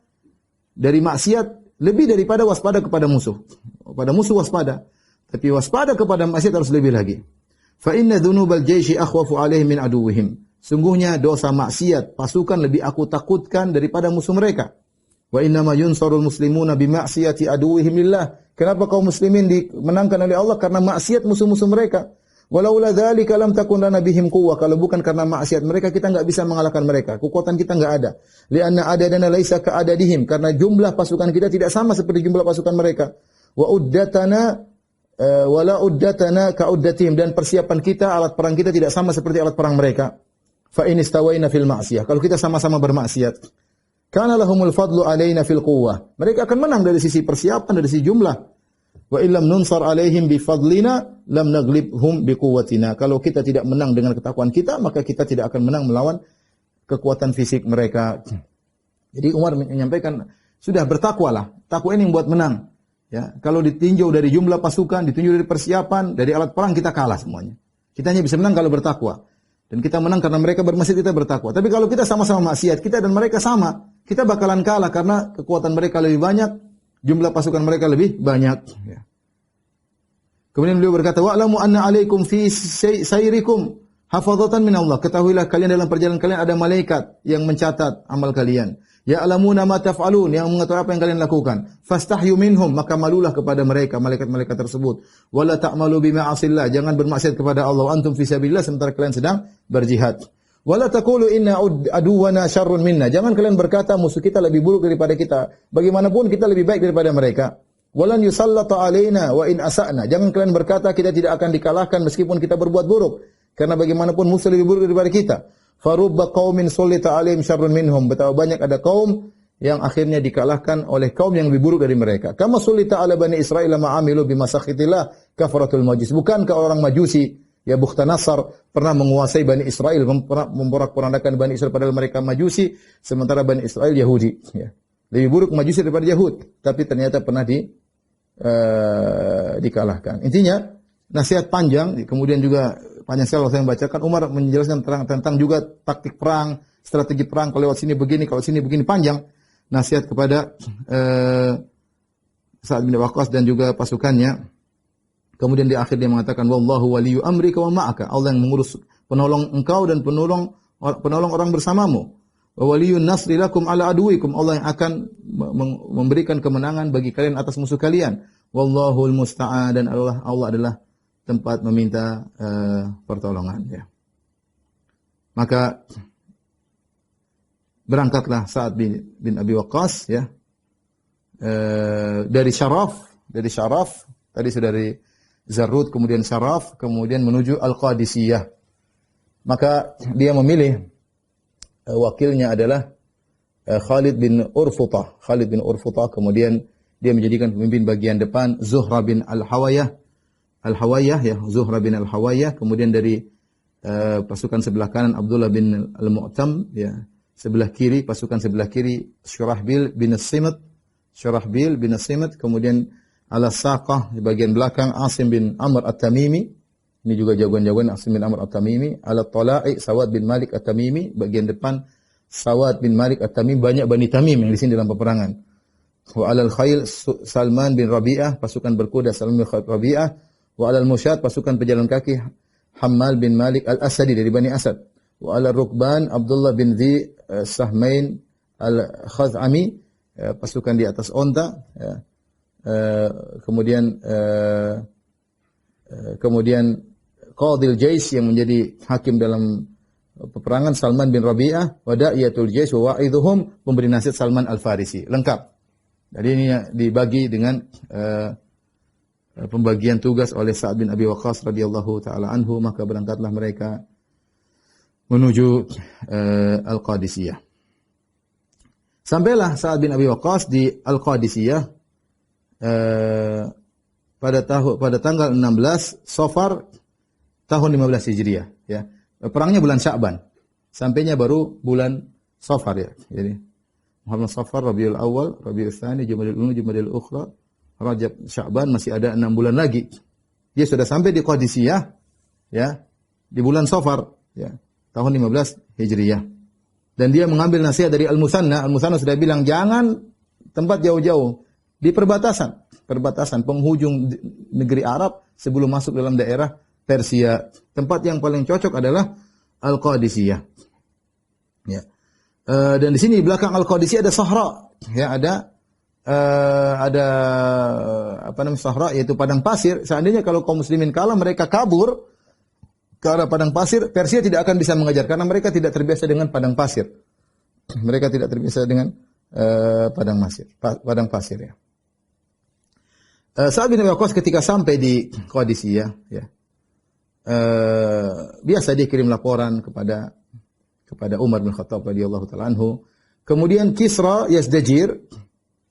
dari maksiat, lebih daripada waspada kepada musuh. Pada musuh waspada, tapi waspada kepada maksiat harus lebih lagi. Fa inna dzunubal jaisi akhwafu alaihim min aduwwihim. Sungguhnya dosa maksiat pasukan lebih aku takutkan daripada musuh mereka. Wa inna ma yunsarul muslimuna bi ma'siyati aduwwihim lillah. Kenapa kaum muslimin dimenangkan oleh Allah? Karena maksiat musuh-musuh mereka. Walaula dzalika lam takun lana bihim quwwah. Kalau bukan karena maksiat mereka, kita enggak bisa mengalahkan mereka. Kekuatan kita enggak ada. Li'anna adadana laisa ka adadihim. Karena jumlah pasukan kita tidak sama seperti jumlah pasukan mereka. Wa uddatana wala uddatana ka uddatihim, dan persiapan kita, alat perang kita tidak sama seperti alat perang mereka. Fa in istawaina fil ma'siyah. Kalau kita sama-sama bermaksiat, kana lahumul fadlu alaina fil quwwah. Mereka akan menang dari sisi persiapan, dari sisi jumlah. Wa illam nunsar alaihim bi fadlina lam naglibhum bi quwwatina. Kalau kita tidak menang dengan ketakwaan kita, maka kita tidak akan menang melawan kekuatan fisik mereka. Jadi Umar menyampaikan, sudah bertakwalah. Takwa ini yang buat menang. Ya, kalau ditinjau dari jumlah pasukan, ditinjau dari persiapan, dari alat perang, kita kalah semuanya. Kita hanya bisa menang kalau bertakwa. Dan kita menang karena mereka bermaksiat, kita bertakwa. Tapi kalau kita sama-sama maksiat, kita dan mereka sama, kita bakalan kalah karena kekuatan mereka lebih banyak, jumlah pasukan mereka lebih banyak. Ya. Kemudian beliau berkata, wa'lamu anna alaikum fi sayrikum hafadzatan min Allah. Ketahuilah kalian dalam perjalanan kalian ada malaikat yang mencatat amal kalian. Ya'lamuna ma taf'alun, yang mengetahui apa yang kalian lakukan. Fastahyu minhum, maka malulah kepada mereka, malaikat-malaikat tersebut. Wala ta'malu bima'asillah, jangan bermaksiat kepada Allah. Antum fi sabilillah, sementara kalian sedang berjihad. Wala taqulu inna aduwana syarrun minna, jangan kalian berkata musuh kita lebih buruk daripada kita. Bagaimanapun kita lebih baik daripada mereka. Walan yusallata alaina wa in asa'na, jangan kalian berkata kita tidak akan dikalahkan meskipun kita berbuat buruk. Karena bagaimanapun musuh lebih buruk daripada kita. Farubba qaumin sullita alaihim syarrun minhum. Betapa banyak ada kaum yang akhirnya dikalahkan oleh kaum yang lebih buruk dari mereka. Kama sulita ala bani Israil ma'amilu bimasakhitillah kafaratul majus. Bukankah orang Majusi, ya Bukhtanasar, pernah menguasai Bani Israel, memporak-porandakan Bani Israel padahal mereka Majusi, sementara Bani Israel Yahudi. Ya. Lebih buruk Majusi daripada Yahud, tapi ternyata pernah dikalahkan. Intinya, nasihat panjang, kemudian juga panjang sekali saya bacakan. Umar menjelaskan tentang juga taktik perang, strategi perang, kalau lewat sini begini, kalau sini begini, panjang. Nasihat kepada Sa'ad bin Waqqas dan juga pasukannya. Kemudian di akhir dia mengatakan, wallahu waliyu amrika wa ma'aka. Allah yang mengurus penolong engkau dan penolong orang bersamamu. Wa waliyun nasri lakum ala aduwikum. Allah yang akan memberikan kemenangan bagi kalian atas musuh kalian. Wallahul musta'an, dan Allah adalah tempat meminta pertolongan. Ya. Maka berangkatlah Sa'ad bin Abi Waqqas, ya, dari Syaraf, tadi sudah dari Zarrud, kemudian Syaraf, kemudian menuju Al-Qadisiyah. Maka dia memilih wakilnya adalah Khalid bin Urfutah, kemudian dia menjadikan pemimpin bagian depan Zuhra bin Al-Hawayah, ya, Zuhra bin Al-Hawayah, kemudian dari pasukan sebelah kanan Abdullah bin Al-Mu'tam, ya. Pasukan sebelah kiri Syurahbil bin As-Simat, kemudian Al-Saqah di bagian belakang Asim bin Amr At-Tamimi, ini juga jagoan-jagoan Asim bin Amr At-Tamimi, Al-Tala'i Sawad bin Malik At-Tamimi, bagian depan Sawad bin Malik At-Tamimi, banyak Bani Tamim yang di sini dalam peperangan. Wa alal khail Salman bin Rabi'ah, pasukan berkuda Salman bin Rabi'ah, wa alal musyad, pasukan pejalan kaki Hammal bin Malik Al-Asadi dari Bani Asad. Wa ala rukban Abdullah bin Dhi Sahmain Al-Khaz'ami, pasukan di atas onta, ya. Kemudian Qadil Jais yang menjadi hakim dalam peperangan Salman bin Rabi'ah, wa da'iyatul Jais wa wa'idhuhum, pemberi nasihat Salman Al-Farisi. Lengkap. Jadi ini dibagi dengan pembagian tugas oleh Sa'ad bin Abi Waqqas radhiyallahu taala anhu, maka berangkatlah mereka menuju Al-Qadisiyah. Sampailah Sa'ad bin Abi Waqqas di Al-Qadisiyah pada tanggal 16 Safar tahun 15 Hijriah, ya. Perangnya bulan Sya'ban. Sampainya baru bulan Safar, ya. Jadi Muharram, Safar, Rabiul Awal, Rabiul Tsani, Jumadil Ula, Jumadil Ukhra, Rajab, Sya'ban, masih ada 6 bulan lagi. Dia sudah sampai di Qadisiyah, ya, di bulan Safar, ya, tahun 15 Hijriah. Dan dia mengambil nasihat dari Al-Musanna. Al-Musanna sudah bilang jangan tempat jauh-jauh, di perbatasan penghujung negeri Arab sebelum masuk dalam daerah Persia. Tempat yang paling cocok adalah Al-Qadisiyah. Ya. Dan di sini di belakang Al-Qadisiyah ada Sahra, ya, ada Sahra, yaitu padang pasir. Seandainya kalau kaum muslimin kalah, mereka kabur ke arah padang pasir, Persia tidak akan bisa mengejar karena mereka tidak terbiasa dengan padang pasir. Mereka tidak terbiasa dengan padang pasir, ya. Sa'ad bin Abi Waqqas ketika sampai di Qadisiyah, ya, biasa dia kirim laporan kepada Umar bin Khattab radhiyallahu taala anhu. Kemudian Kisra Yazdajir,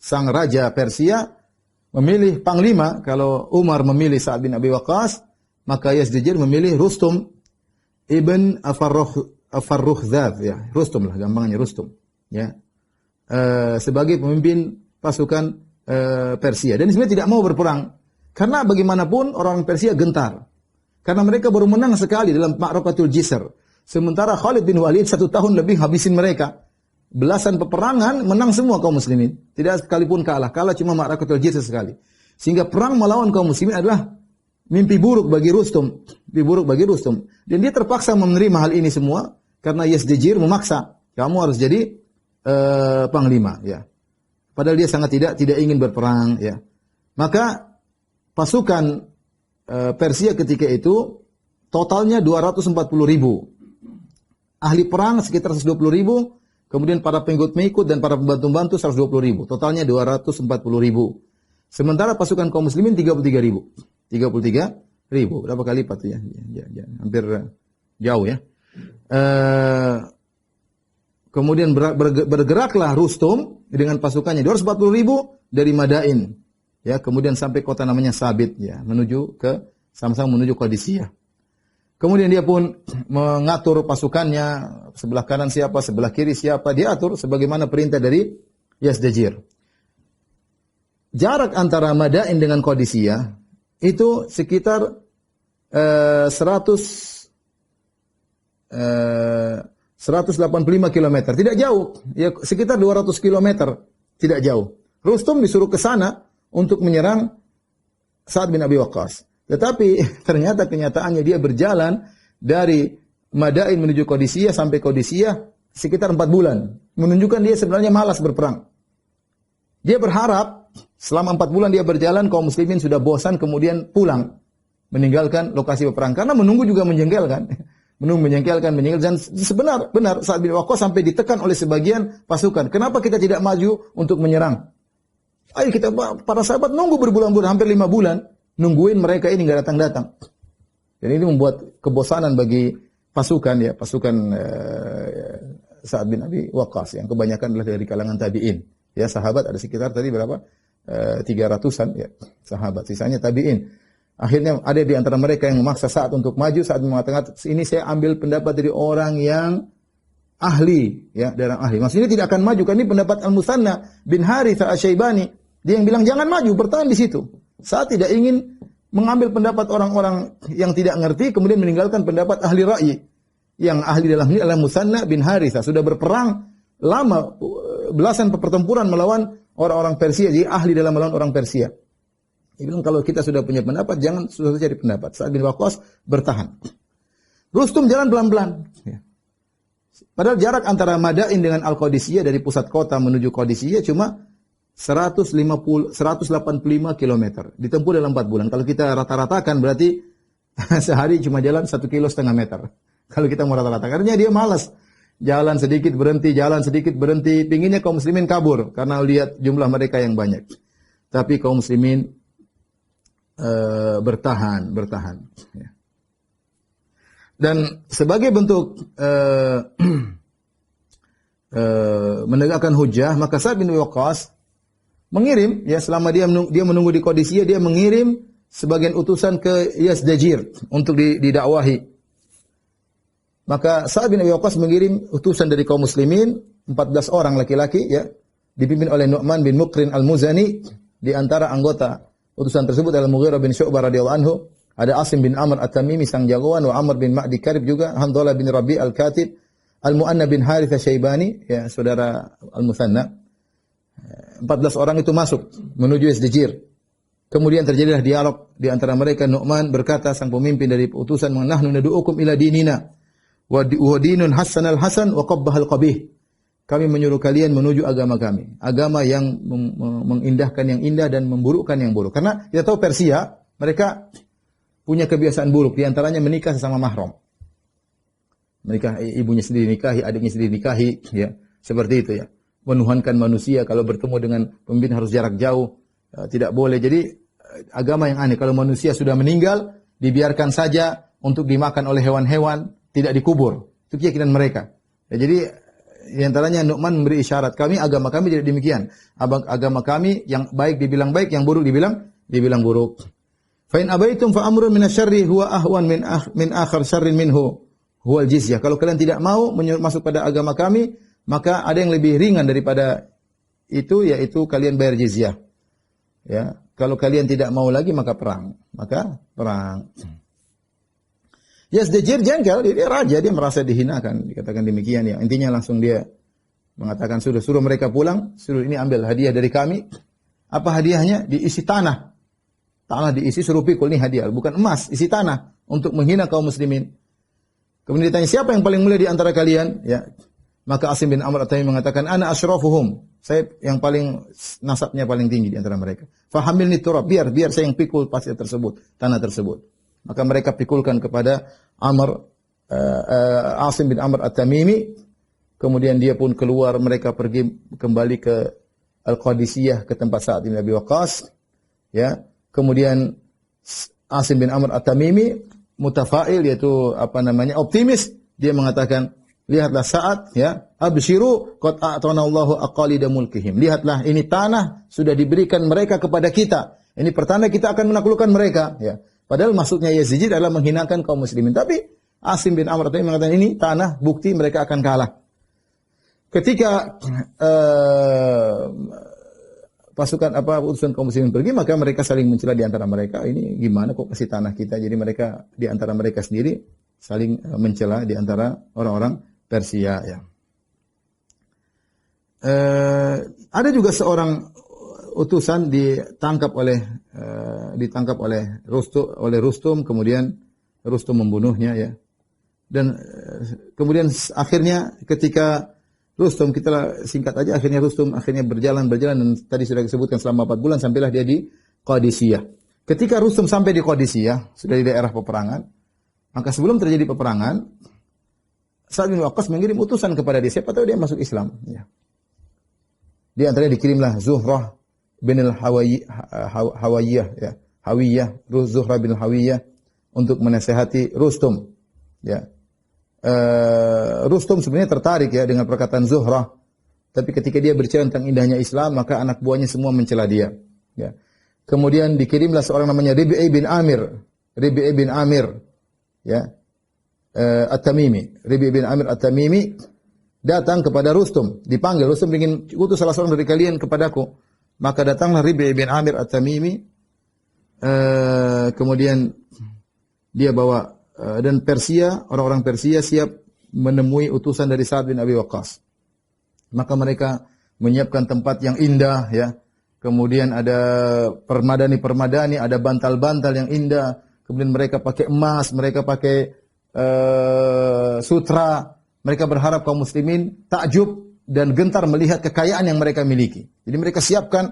sang raja Persia, memilih panglima. Kalau Umar memilih Sa'ad bin Abi Waqqas, maka Yazdajir memilih Rustum ibn Afarrukhzad, ya, Rustum lah gampangnya, Rustum, ya, sebagai pemimpin pasukan Persia. Dan sebenarnya tidak mau berperang karena bagaimanapun orang Persia gentar karena mereka baru menang sekali dalam Ma'rakatul Jisr, sementara Khalid bin Walid 1 tahun lebih habisin mereka. Belasan peperangan menang semua kaum muslimin, tidak sekalipun kalah cuma Ma'rakatul Jisr sekali. Sehingga perang melawan kaum muslimin adalah mimpi buruk bagi Rustum, dan dia terpaksa menerima hal ini semua karena Yazdajir memaksa, kamu harus jadi panglima, ya. Padahal dia sangat tidak ingin berperang, ya. Maka pasukan Persia ketika itu totalnya 240.000. Ahli perang sekitar 120.000, kemudian para pengikut dan para pembantu-bantu 120.000. Totalnya 240.000. Sementara pasukan kaum muslimin 33.000. 33.000. Berapa kali lipat ya? Hampir jauh, ya. kemudian bergeraklah Rustum dengan pasukannya 240.000 dari Madain. Ya, kemudian sampai kota namanya Sabit ya, sama-sama menuju Qadisiyah. Kemudian dia pun mengatur pasukannya, sebelah kanan siapa, sebelah kiri siapa, dia atur sebagaimana perintah dari Yazdajir. Jarak antara Madain dengan Qadisiyah itu sekitar 185 km, tidak jauh, ya sekitar 200 km, tidak jauh. Rustum disuruh ke sana untuk menyerang Sa'ad bin Abi Waqqas. Tetapi ternyata kenyataannya dia berjalan dari Madain menuju Qadisiyah sampai Qadisiyah sekitar 4 bulan. Menunjukkan dia sebenarnya malas berperang. Dia berharap selama 4 bulan dia berjalan, kaum muslimin sudah bosan kemudian pulang. Meninggalkan lokasi peperang. Karena menunggu juga menjengkelkan. Menunggu menjengkelkan. Dan benar Sa'ad bin Waqqas sampai ditekan oleh sebagian pasukan. Kenapa kita tidak maju untuk menyerang? Ayo kita, para sahabat nunggu berbulan-bulan, hampir 5 bulan. Nungguin mereka ini nggak datang-datang. Dan ini membuat kebosanan bagi pasukan Sa'ad bin Abi Waqqas yang kebanyakan adalah dari kalangan tabi'in. Ya, sahabat ada sekitar tadi berapa? 300-an ya, sahabat. Sisanya tabi'in. Akhirnya ada di antara mereka yang memaksa Sa'ad untuk maju. Sa'ad mengatakan, ini saya ambil pendapat dari orang yang ahli, ya, dari orang ahli. Maksudnya tidak akan maju, karena ini pendapat Al-Musanna bin Harith Asy-Syaibani. Dia yang bilang jangan maju, bertahan di situ. Saat tidak ingin mengambil pendapat orang-orang yang tidak ngerti, kemudian meninggalkan pendapat ahli ra'yi. Yang ahli dalam ini adalah Musanna bin Harithah. Sudah berperang lama, belasan pertempuran melawan orang-orang Persia. Jadi ahli dalam melawan orang Persia. Dia bilang kalau kita sudah punya pendapat, jangan susah cari pendapat. Sa'ad bin Waqqas bertahan. Rustum jalan pelan-pelan. Padahal jarak antara Madain dengan Al-Qadisiyah dari pusat kota menuju Qadisiyah cuma 185 km. Ditempuh dalam 4 bulan. Kalau kita rata-ratakan berarti sehari cuma jalan 1,5 km. Kalau kita mau rata-ratakan, karena dia malas. Jalan sedikit berhenti, pinginnya kaum muslimin kabur karena lihat jumlah mereka yang banyak. Tapi kaum muslimin bertahan. Ya. Dan sebagai bentuk menegakkan hujah, maka Sa'ad bin Waqqas mengirim, ya selama dia menunggu di Qadisiyah, dia mengirim sebagian utusan ke Yazdajir untuk didakwahi. Maka Sa'ad bin Abi Waqqas mengirim utusan dari kaum muslimin, 14 orang laki-laki, ya, dipimpin oleh Nu'man bin Muqrin al-Muzani. Di antara anggota utusan tersebut adalah Mughirah bin Syu'bah radhiyallahu anhu, ada Asim bin Amr at-Tamimi sang jagoan, wa Amr bin Ma'di Karib juga, Handalah bin Rabi al-Katib, Al-Mu'anna bin Harith Asy-Syaibani, ya saudara Al-Musanna. 14 orang itu masuk menuju Yazdajir. Kemudian terjadilah dialog di antara mereka. Nu'man berkata, sang pemimpin dari utusan, "Nahnu nad'uukum ila dinina wa dinun hasanal hasan wa qabbahal qabih." Kami menyuruh kalian menuju agama kami, agama yang mengindahkan yang indah dan memburukkan yang buruk. Karena kita tahu Persia, mereka punya kebiasaan buruk, di antaranya menikah sesama mahram. Menikah, ibunya sendiri nikahi, adiknya sendiri nikahi, ya. Seperti itu, ya. Menuhankan manusia, kalau bertemu dengan pemimpin harus jarak jauh, tidak boleh. Jadi agama yang aneh, kalau manusia sudah meninggal dibiarkan saja untuk dimakan oleh hewan-hewan, tidak dikubur. Itu keyakinan mereka. Ya, jadi di antaranya Nu'man memberi isyarat, agama kami tidak demikian. Agama kami yang baik dibilang baik, yang buruk dibilang buruk. Fa in abaitum fa amrun minasyarri huwa ahwan min akhar syarrin minhu huwal jizyah. Kalau kalian tidak mau masuk pada agama kami, maka ada yang lebih ringan daripada itu, yaitu kalian bayar jizyah. Ya, kalau kalian tidak mau lagi maka perang. Yazdajir jengkel, dia raja, dia merasa dihinakan, dikatakan demikian, ya. Intinya langsung dia mengatakan suruh mereka pulang, suruh ini ambil hadiah dari kami. Apa hadiahnya? Diisi tanah. Tanah diisi, suruh pikul, ini hadiah, bukan emas, isi tanah untuk menghina kaum muslimin. Kemudian ditanya, siapa yang paling mulia di antara kalian? Ya. Maka Asim bin Amr at-Tamimi mengatakan, ana asyrafuhum. Saya yang paling nasabnya paling tinggi di antara mereka. Fahamilni turab, biar saya yang pikul pasir tersebut, tanah tersebut. Maka mereka pikulkan kepada Asim bin Amr at-Tamimi. Kemudian dia pun keluar, mereka pergi kembali ke Al-Qadisiyah, ke tempat Sa'ad bin Abi Waqqas. Ya. Kemudian Asim bin Amr at-Tamimi mutafail, yaitu optimis. Dia mengatakan, lihatlah saat ya, absyiru qad a'tana Allahu aqalida mulkihim. Lihatlah ini tanah sudah diberikan mereka kepada kita. Ini pertanda kita akan menaklukkan mereka ya. Padahal maksudnya Yazid adalah menghinakan kaum muslimin. Tapi Asim bin Amr tadi mengatakan ini tanah bukti mereka akan kalah. Ketika pasukan utusan kaum muslimin pergi, maka mereka saling mencela di antara mereka. Ini gimana kok kasih tanah kita? Jadi mereka di antara mereka sendiri saling mencela di antara orang-orang Persia ya. Ada juga seorang utusan ditangkap oleh Rustum, kemudian Rustum membunuhnya ya. Dan kemudian akhirnya ketika Rustum, kita singkat aja, akhirnya Rustum berjalan dan tadi sudah disebutkan selama 4 bulan sampailah dia di Qadisiyah. Ketika Rustum sampai di Qadisiyah, sudah di daerah peperangan, maka sebelum terjadi peperangan, Sa'ad bin Waqqas mengirim utusan kepada dia. Siapa tahu dia masuk Islam. Ya. Di antaranya dikirimlah Zuhrah bin Hawiyah, ya. Zuhrah bin Hawiyah untuk menasihati Rustum. Ya. Rustum sebenarnya tertarik ya dengan perkataan Zuhrah. Tapi ketika dia bercerita tentang indahnya Islam, maka anak buahnya semua mencela dia. Ya. Kemudian dikirimlah seorang namanya Rib'i bin Amir. Ya. At-Tamimi. Rib'i bin Amir At-Tamimi datang kepada Rustum. Dipanggil, Rustum ingin utus salah seorang dari kalian kepadaku. Maka datanglah Rib'i bin Amir At-Tamimi. Kemudian dia bawa dan Persia, orang-orang Persia siap menemui utusan dari Sa'ad bin Abi Waqqas. Maka mereka menyiapkan tempat yang indah ya. Kemudian ada permadani, ada bantal-bantal yang indah. Kemudian mereka pakai emas, mereka pakai sutra. Mereka berharap kaum muslimin takjub dan gentar melihat kekayaan yang mereka miliki. Jadi mereka siapkan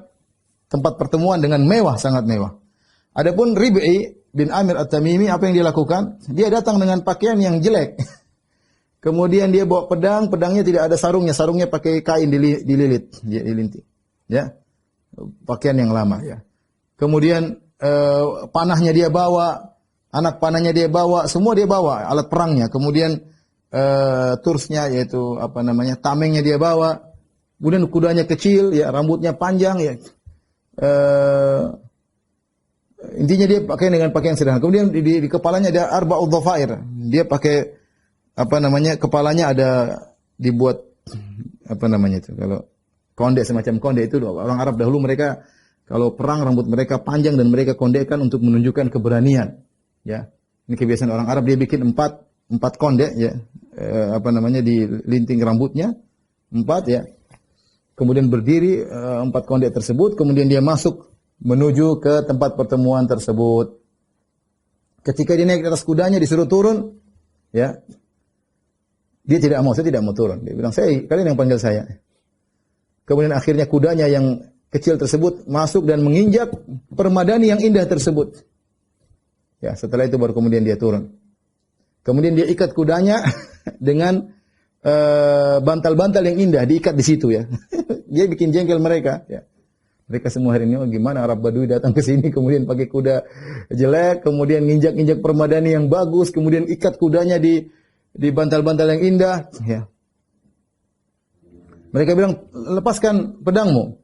tempat pertemuan dengan mewah, sangat mewah. Adapun Rib'i bin Amir At-Tamimi, apa yang dia lakukan? Dia datang dengan pakaian yang jelek. Kemudian dia bawa pedang, pedangnya tidak ada sarungnya pakai kain dilinting. Ya. Pakaian yang lama ya. Kemudian panahnya dia bawa, anak panahnya dia bawa, semua dia bawa, alat perangnya. Kemudian tursnya yaitu tamengnya dia bawa. Kemudian kudanya kecil ya, rambutnya panjang ya. Intinya dia pakai dengan pakaian sederhana. Kemudian di kepalanya ada arba'ud dhafair. Dia pakai kepalanya ada dibuat kalau konde, semacam konde itu orang Arab dahulu mereka kalau perang rambut mereka panjang dan mereka kondekkan untuk menunjukkan keberanian. Ya. Ini kebiasaan orang Arab, dia bikin empat konde ya. Di linting rambutnya 4 ya. Kemudian berdiri 4 konde tersebut, kemudian dia masuk menuju ke tempat pertemuan tersebut. Ketika dia naik di atas kudanya disuruh turun, ya. Dia tidak mau turun. Dia bilang, kalian yang panggil saya. Kemudian akhirnya kudanya yang kecil tersebut masuk dan menginjak permadani yang indah tersebut. Ya, setelah itu baru kemudian dia turun. Kemudian dia ikat kudanya dengan bantal-bantal yang indah, diikat di situ ya. Dia bikin jengkel mereka. Ya. Mereka semua hari ini, gimana Arab Badui datang ke sini, kemudian pakai kuda jelek, kemudian nginjak-injak permadani yang bagus, kemudian ikat kudanya di bantal-bantal yang indah. Ya. Mereka bilang, lepaskan pedangmu.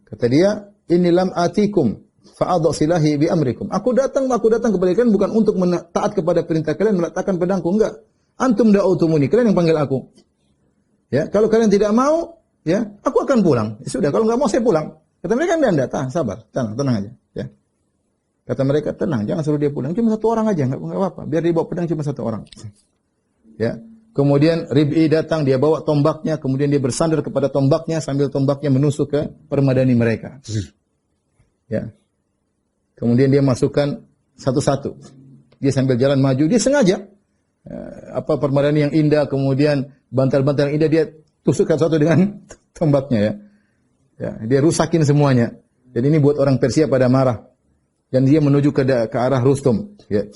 Kata dia, inni lam atikum fa'adha silahi bi amrikum. Aku datang kepada kalian bukan untuk taat kepada perintah kalian meletakkan pedangku, enggak. Antum da'utumuni, kalian yang panggil aku. Ya, kalau kalian tidak mau, ya, aku akan pulang. Ya, sudah, kalau enggak mau saya pulang. Kata mereka, enggak, sabar, tenang aja. Ya. Kata mereka, tenang, jangan suruh dia pulang. Cuma 1 orang aja, enggak apa-apa. Biar dia bawa pedang cuma 1 orang. Ya. Kemudian Rib'i datang, dia bawa tombaknya, kemudian dia bersandar kepada tombaknya sambil tombaknya menusuk ke permadani mereka. Ya. Kemudian dia masukkan satu-satu. Dia sambil jalan maju, dia sengaja permadani yang indah, kemudian bantal-bantal yang indah dia tusukkan satu dengan tombaknya ya. Ya, dia rusakin semuanya. Dan ini buat orang Persia pada marah. Dan dia menuju ke arah Rustum. Ya.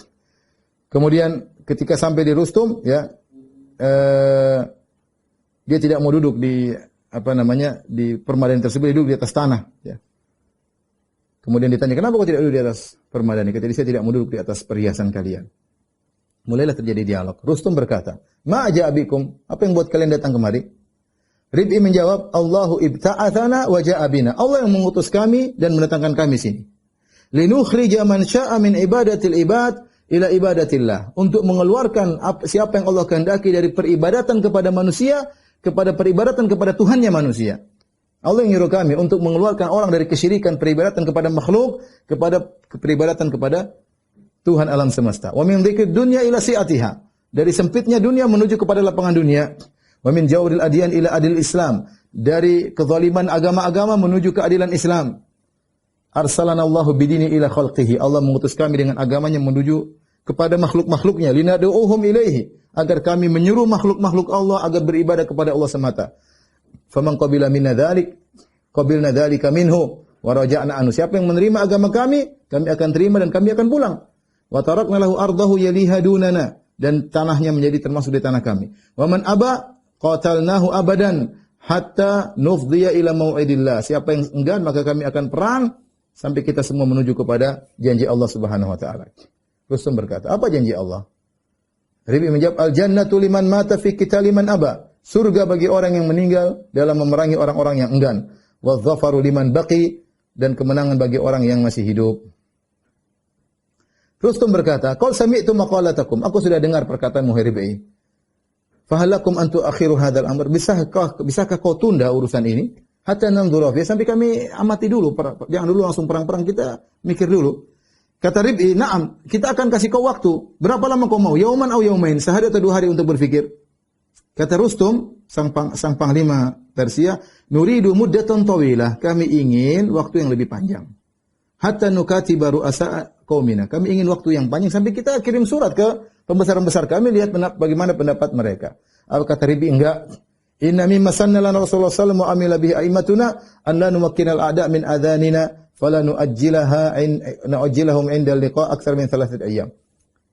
Kemudian ketika sampai di Rustum, ya, dia tidak mau duduk di di permadani tersebut, dia duduk di atas tanah. Ya. Kemudian ditanya, kenapa kau tidak duduk di atas permadani? Kata dia, saya tidak mau duduk di atas perhiasan kalian. Mulailah terjadi dialog. Rustum berkata, "Ma ja'abikum? Apa yang buat kalian datang kemari?" Rib'i menjawab, "Allahu ibta'atsana wa ja'a bina." Allah yang mengutus kami dan mendatangkan kami sini. Linukhrija man syaa min ibadatil ibad ila ibadatillah. Untuk mengeluarkan siapa yang Allah kehendaki dari peribadatan kepada manusia kepada peribadatan kepada Tuhannya manusia. Allah yang nyuruh kami untuk mengeluarkan orang dari kesyirikan peribadatan kepada makhluk kepada peribadatan kepada Tuhan alam semesta. Wa min dzikrid dunya ila si'atiha. Dari sempitnya dunia menuju kepada lapangan dunia. Wa min jawril adyan ila adil Islam. Dari kezaliman agama-agama menuju keadilan Islam. Arsalana Allahu bidini ila khalqihi. Allah mengutus kami dengan agamanya menuju kepada makhluk-makhluknya. Linadu'uhum ilaihi. Agar kami menyuruh makhluk-makhluk Allah agar beribadah kepada Allah semata. Faman qabila minna dzalik, qabilna dzalika minhu wa raja'na anhu. Siapa yang menerima agama kami akan terima dan kami akan pulang. Wa tarakna lahu ardahu yaliha dunana, dan tanahnya menjadi termasuk di tanah kami. Wa man aba qatalnahu abadan hatta nufdhiya ila mau'idillah. Siapa yang enggan maka kami akan perang sampai kita semua menuju kepada janji Allah Subhanahu wa taala. Rustum berkata, apa janji Allah? Ribi menjawab, al-jannatu liman mata fi qitali man aba. Surga bagi orang yang meninggal dalam memerangi orang-orang yang enggan. Wa dhafaru liman baqi, dan kemenangan bagi orang yang masih hidup. Rustum berkata, "Qul sami'tu maqalatakum." Aku sudah dengar perkataanmu, Ribi. Fahalakum antu akhiru hadzal amr. Bisakah kau tunda urusan ini? Hatta nanzura fi, sampai kami amati dulu. Jangan dulu langsung perang-perang, kita mikir dulu. Kata Rib'i, "Na'am, kita akan kasih kau waktu. Berapa lama kau mau? Yauman atau yaumain? Sehari atau 2 hari untuk berfikir." Kata Rustum, sang panglima Persia, "Nuridu muddatan tawilah." Kami ingin waktu yang lebih panjang. Hatta nukati baru asa qaumina. Kami ingin waktu yang panjang sampai kita kirim surat ke pembesar-pembesar kami, lihat bagaimana pendapat mereka. Apa kata Rib'i? Enggak. Inna mimma sanna lana Rasulullah sallallahu alaihi wasallam wa amila bihi a'immatuna an la numakkinal a'da min adhanina fala nu'ajjilahum 'inda liqa aktsar min 3 ayyam.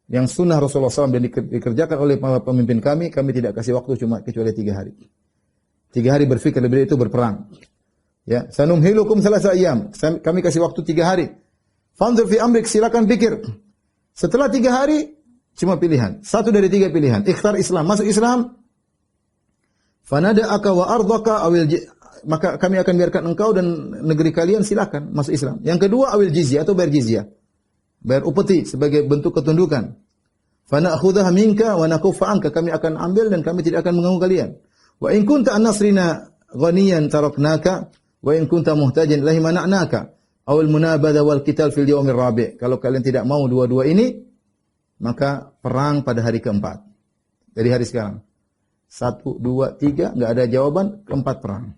Yang sunnah Rasulullah SAW dan dikerjakan oleh pemimpin kami tidak kasih waktu kecuali 3 hari. 3 hari berfikir, lebih dari itu berperang. Ya, sanumhilukum 3 ayyam. Kami kasih waktu 3 hari. Fanzur fi amrik, silakan pikir. Setelah 3 hari cuma pilihan. 1 dari 3 pilihan. Ikhtar Islam, masuk Islam. Fanada'aka wa ardaka awil, maka kami akan biarkan engkau dan negeri kalian silakan masuk Islam. Yang kedua awil jizyah, atau bayar jizyah. Bayar upeti sebagai bentuk ketundukan. Fana'khudhaha minka wa nakuffa anka, kami akan ambil dan kami tidak akan mengganggu kalian. Wa in kunta an nasrina ghaniyan taraknaka wa in kunta muhtajan ilahi mana'naka awil munabadha wal qital fil yawmir rabi'. Kalau kalian tidak mau dua-dua ini, maka perang pada hari keempat. Dari hari sekarang. 1, 2, 3, enggak ada jawaban, keempat perang.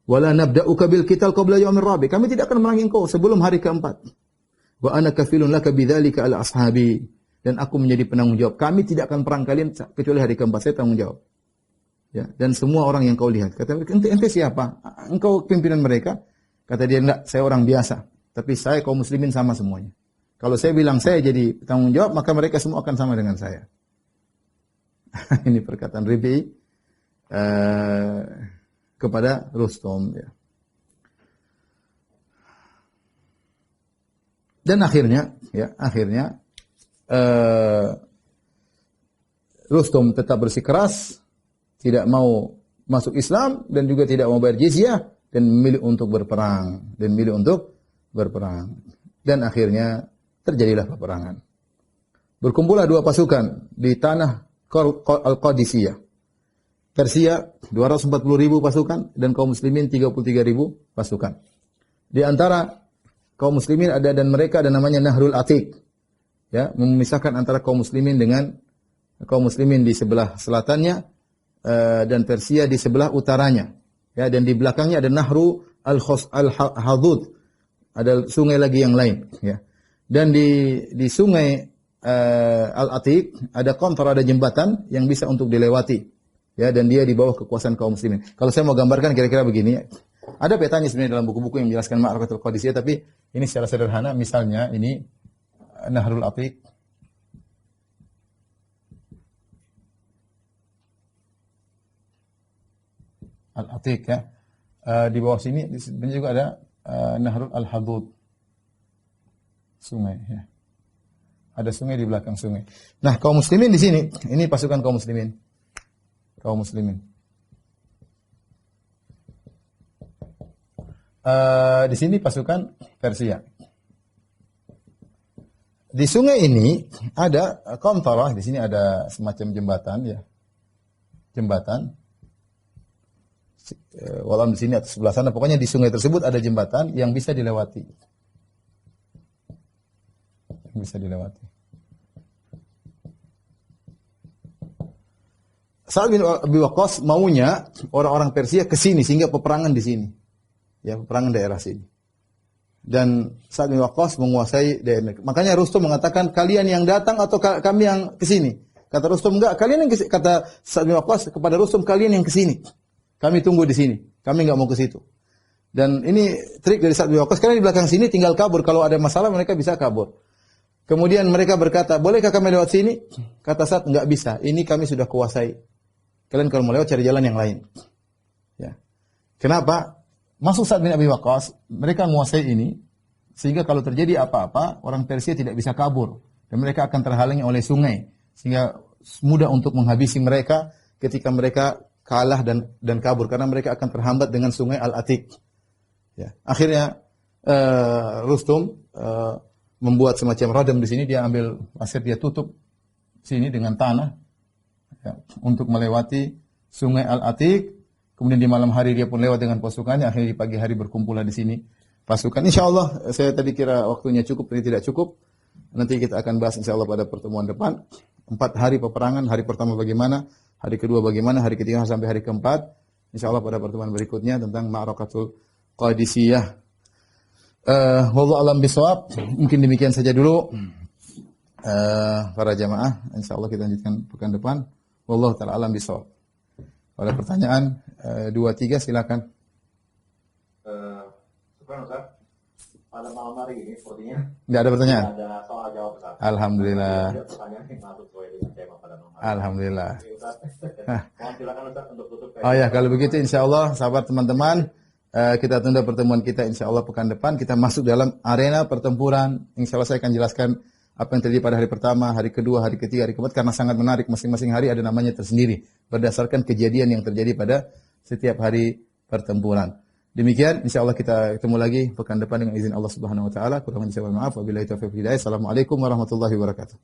Wala nabda'uka bil qital qabla yawmir rabi'. Kami tidak akan memerangi engkau sebelum hari keempat. Wa ana kafilun laka bidzalika ala ashabi, dan aku menjadi penanggung jawab. Kami tidak akan perang kalian kecuali hari keempat, saya tanggung jawab. Ya, dan semua orang yang kau lihat. Kata, ente siapa? Engkau pimpinan mereka? Kata dia, enggak, saya orang biasa, tapi saya kaum muslimin sama semuanya. Kalau saya bilang saya jadi penanggung jawab, maka mereka semua akan sama dengan saya. Ini perkataan Rib'i kepada Rustum. Ya. Dan akhirnya Rustum tetap bersikeras, tidak mau masuk Islam dan juga tidak mau bayar jizyah, dan memilih untuk berperang. Dan akhirnya terjadilah peperangan. Berkumpullah 2 pasukan di tanah Al-Qadisiyah. Persia 240.000 pasukan dan kaum muslimin 33.000 pasukan. Di antara kaum muslimin dan mereka ada namanya Nahrul Atiq. Ya, memisahkan antara kaum muslimin dengan kaum muslimin di sebelah selatannya dan Persia di sebelah utaranya. Ya, dan di belakangnya ada Nahru Al-Hadud. Ada sungai lagi yang lain, ya. Dan di sungai Al-Atiq ada kontor, ada jembatan yang bisa untuk dilewati. Ya, dan dia di bawah kekuasaan kaum muslimin. Kalau saya mau gambarkan kira-kira begini, ya. Ada petanya sebenarnya dalam buku-buku yang menjelaskan Ma'rakatul Qadisiyah, tapi ini secara sederhana. Misalnya ini Nahrul Atiq. Al-Atiq, ya. Di bawah sini sebenarnya juga ada Nahrul Al-Hadud. Sungai, ya. Ada sungai di belakang sungai. Nah, kaum muslimin di sini, ini pasukan kaum muslimin. Kaum muslimin. Di sini pasukan Persia. Di sungai ini ada qantarah, di sini ada semacam jembatan ya. Jembatan. Walau di sini atau sebelah sana, pokoknya di sungai tersebut ada jembatan yang bisa dilewati. Bisa dilewati. Sa'ad bin Abi Waqqas maunya orang-orang Persia ke sini sehingga peperangan di sini. Ya, peperangan daerah sini. Dan Sa'ad bin Waqqas menguasai daerah. Makanya Rustum mengatakan, kalian yang datang atau kami yang ke sini? Kata Rustum, enggak, kalian yang kesini. Kata Sa'ad bin Waqqas kepada Rustum, kalian yang ke sini. Kami tunggu di sini. Kami enggak mau ke situ. Dan ini trik dari Sa'ad bin Waqqas, karena di belakang sini tinggal kabur. Kalau ada masalah mereka bisa kabur. Kemudian mereka berkata, bolehkah kami lewat sini? Kata Sa'ad, enggak bisa. Ini kami sudah kuasai. Kalian kalau mau lewat cari jalan yang lain. Ya. Kenapa? Masuk Sa'ad bin Abi Waqqas, mereka menguasai ini, sehingga kalau terjadi apa-apa, orang Persia tidak bisa kabur. Dan mereka akan terhalangi oleh sungai. Sehingga mudah untuk menghabisi mereka ketika mereka kalah dan kabur. Karena mereka akan terhambat dengan sungai Al-Atiq. Ya. Akhirnya, Rustum membuat semacam radam di sini, dia ambil pasir, dia tutup sini dengan tanah ya, untuk melewati sungai Al-Atiq. Kemudian di malam hari dia pun lewat dengan pasukannya. Akhirnya di pagi hari berkumpullah di sini pasukan. Insya Allah saya tadi kira waktunya cukup, ini tidak cukup. Nanti kita akan bahas insya Allah pada pertemuan depan. 4 hari peperangan, hari pertama bagaimana, hari kedua bagaimana, hari ketiga sampai hari keempat. Insya Allah pada pertemuan berikutnya tentang Ma'rakatul Qadisiyah. Wallahu alam bisawab. Mungkin demikian saja dulu para jamaah. Insyaallah kita lanjutkan pekan depan. Wallahu taala alam bisawab. Ada pertanyaan 2 3 silakan. Ustaz, pada malam hari ini sepertinya enggak ada pertanyaan. Ada soal jawab Ustaz. Alhamdulillah. Ada pertanyaan yang masuk sesuai dengan tema pada malam hari. Alhamdulillah. Mohon silakan Ustaz untuk tutup. Oh ya, kalau begitu insyaallah sahabat teman-teman kita tunda pertemuan kita insyaallah pekan depan. Kita masuk dalam arena pertempuran. Insyaallah saya akan jelaskan apa yang terjadi pada hari pertama, hari kedua, hari ketiga, hari keempat karena sangat menarik. Masing-masing hari ada namanya tersendiri berdasarkan kejadian yang terjadi pada setiap hari pertempuran. Demikian insyaallah kita ketemu lagi pekan depan dengan izin Allah Subhanahu wa taala. Kurang lebih saya mohon maaf. Wabillahi taufiq wal hidayah. Assalamualaikum warahmatullahi wabarakatuh.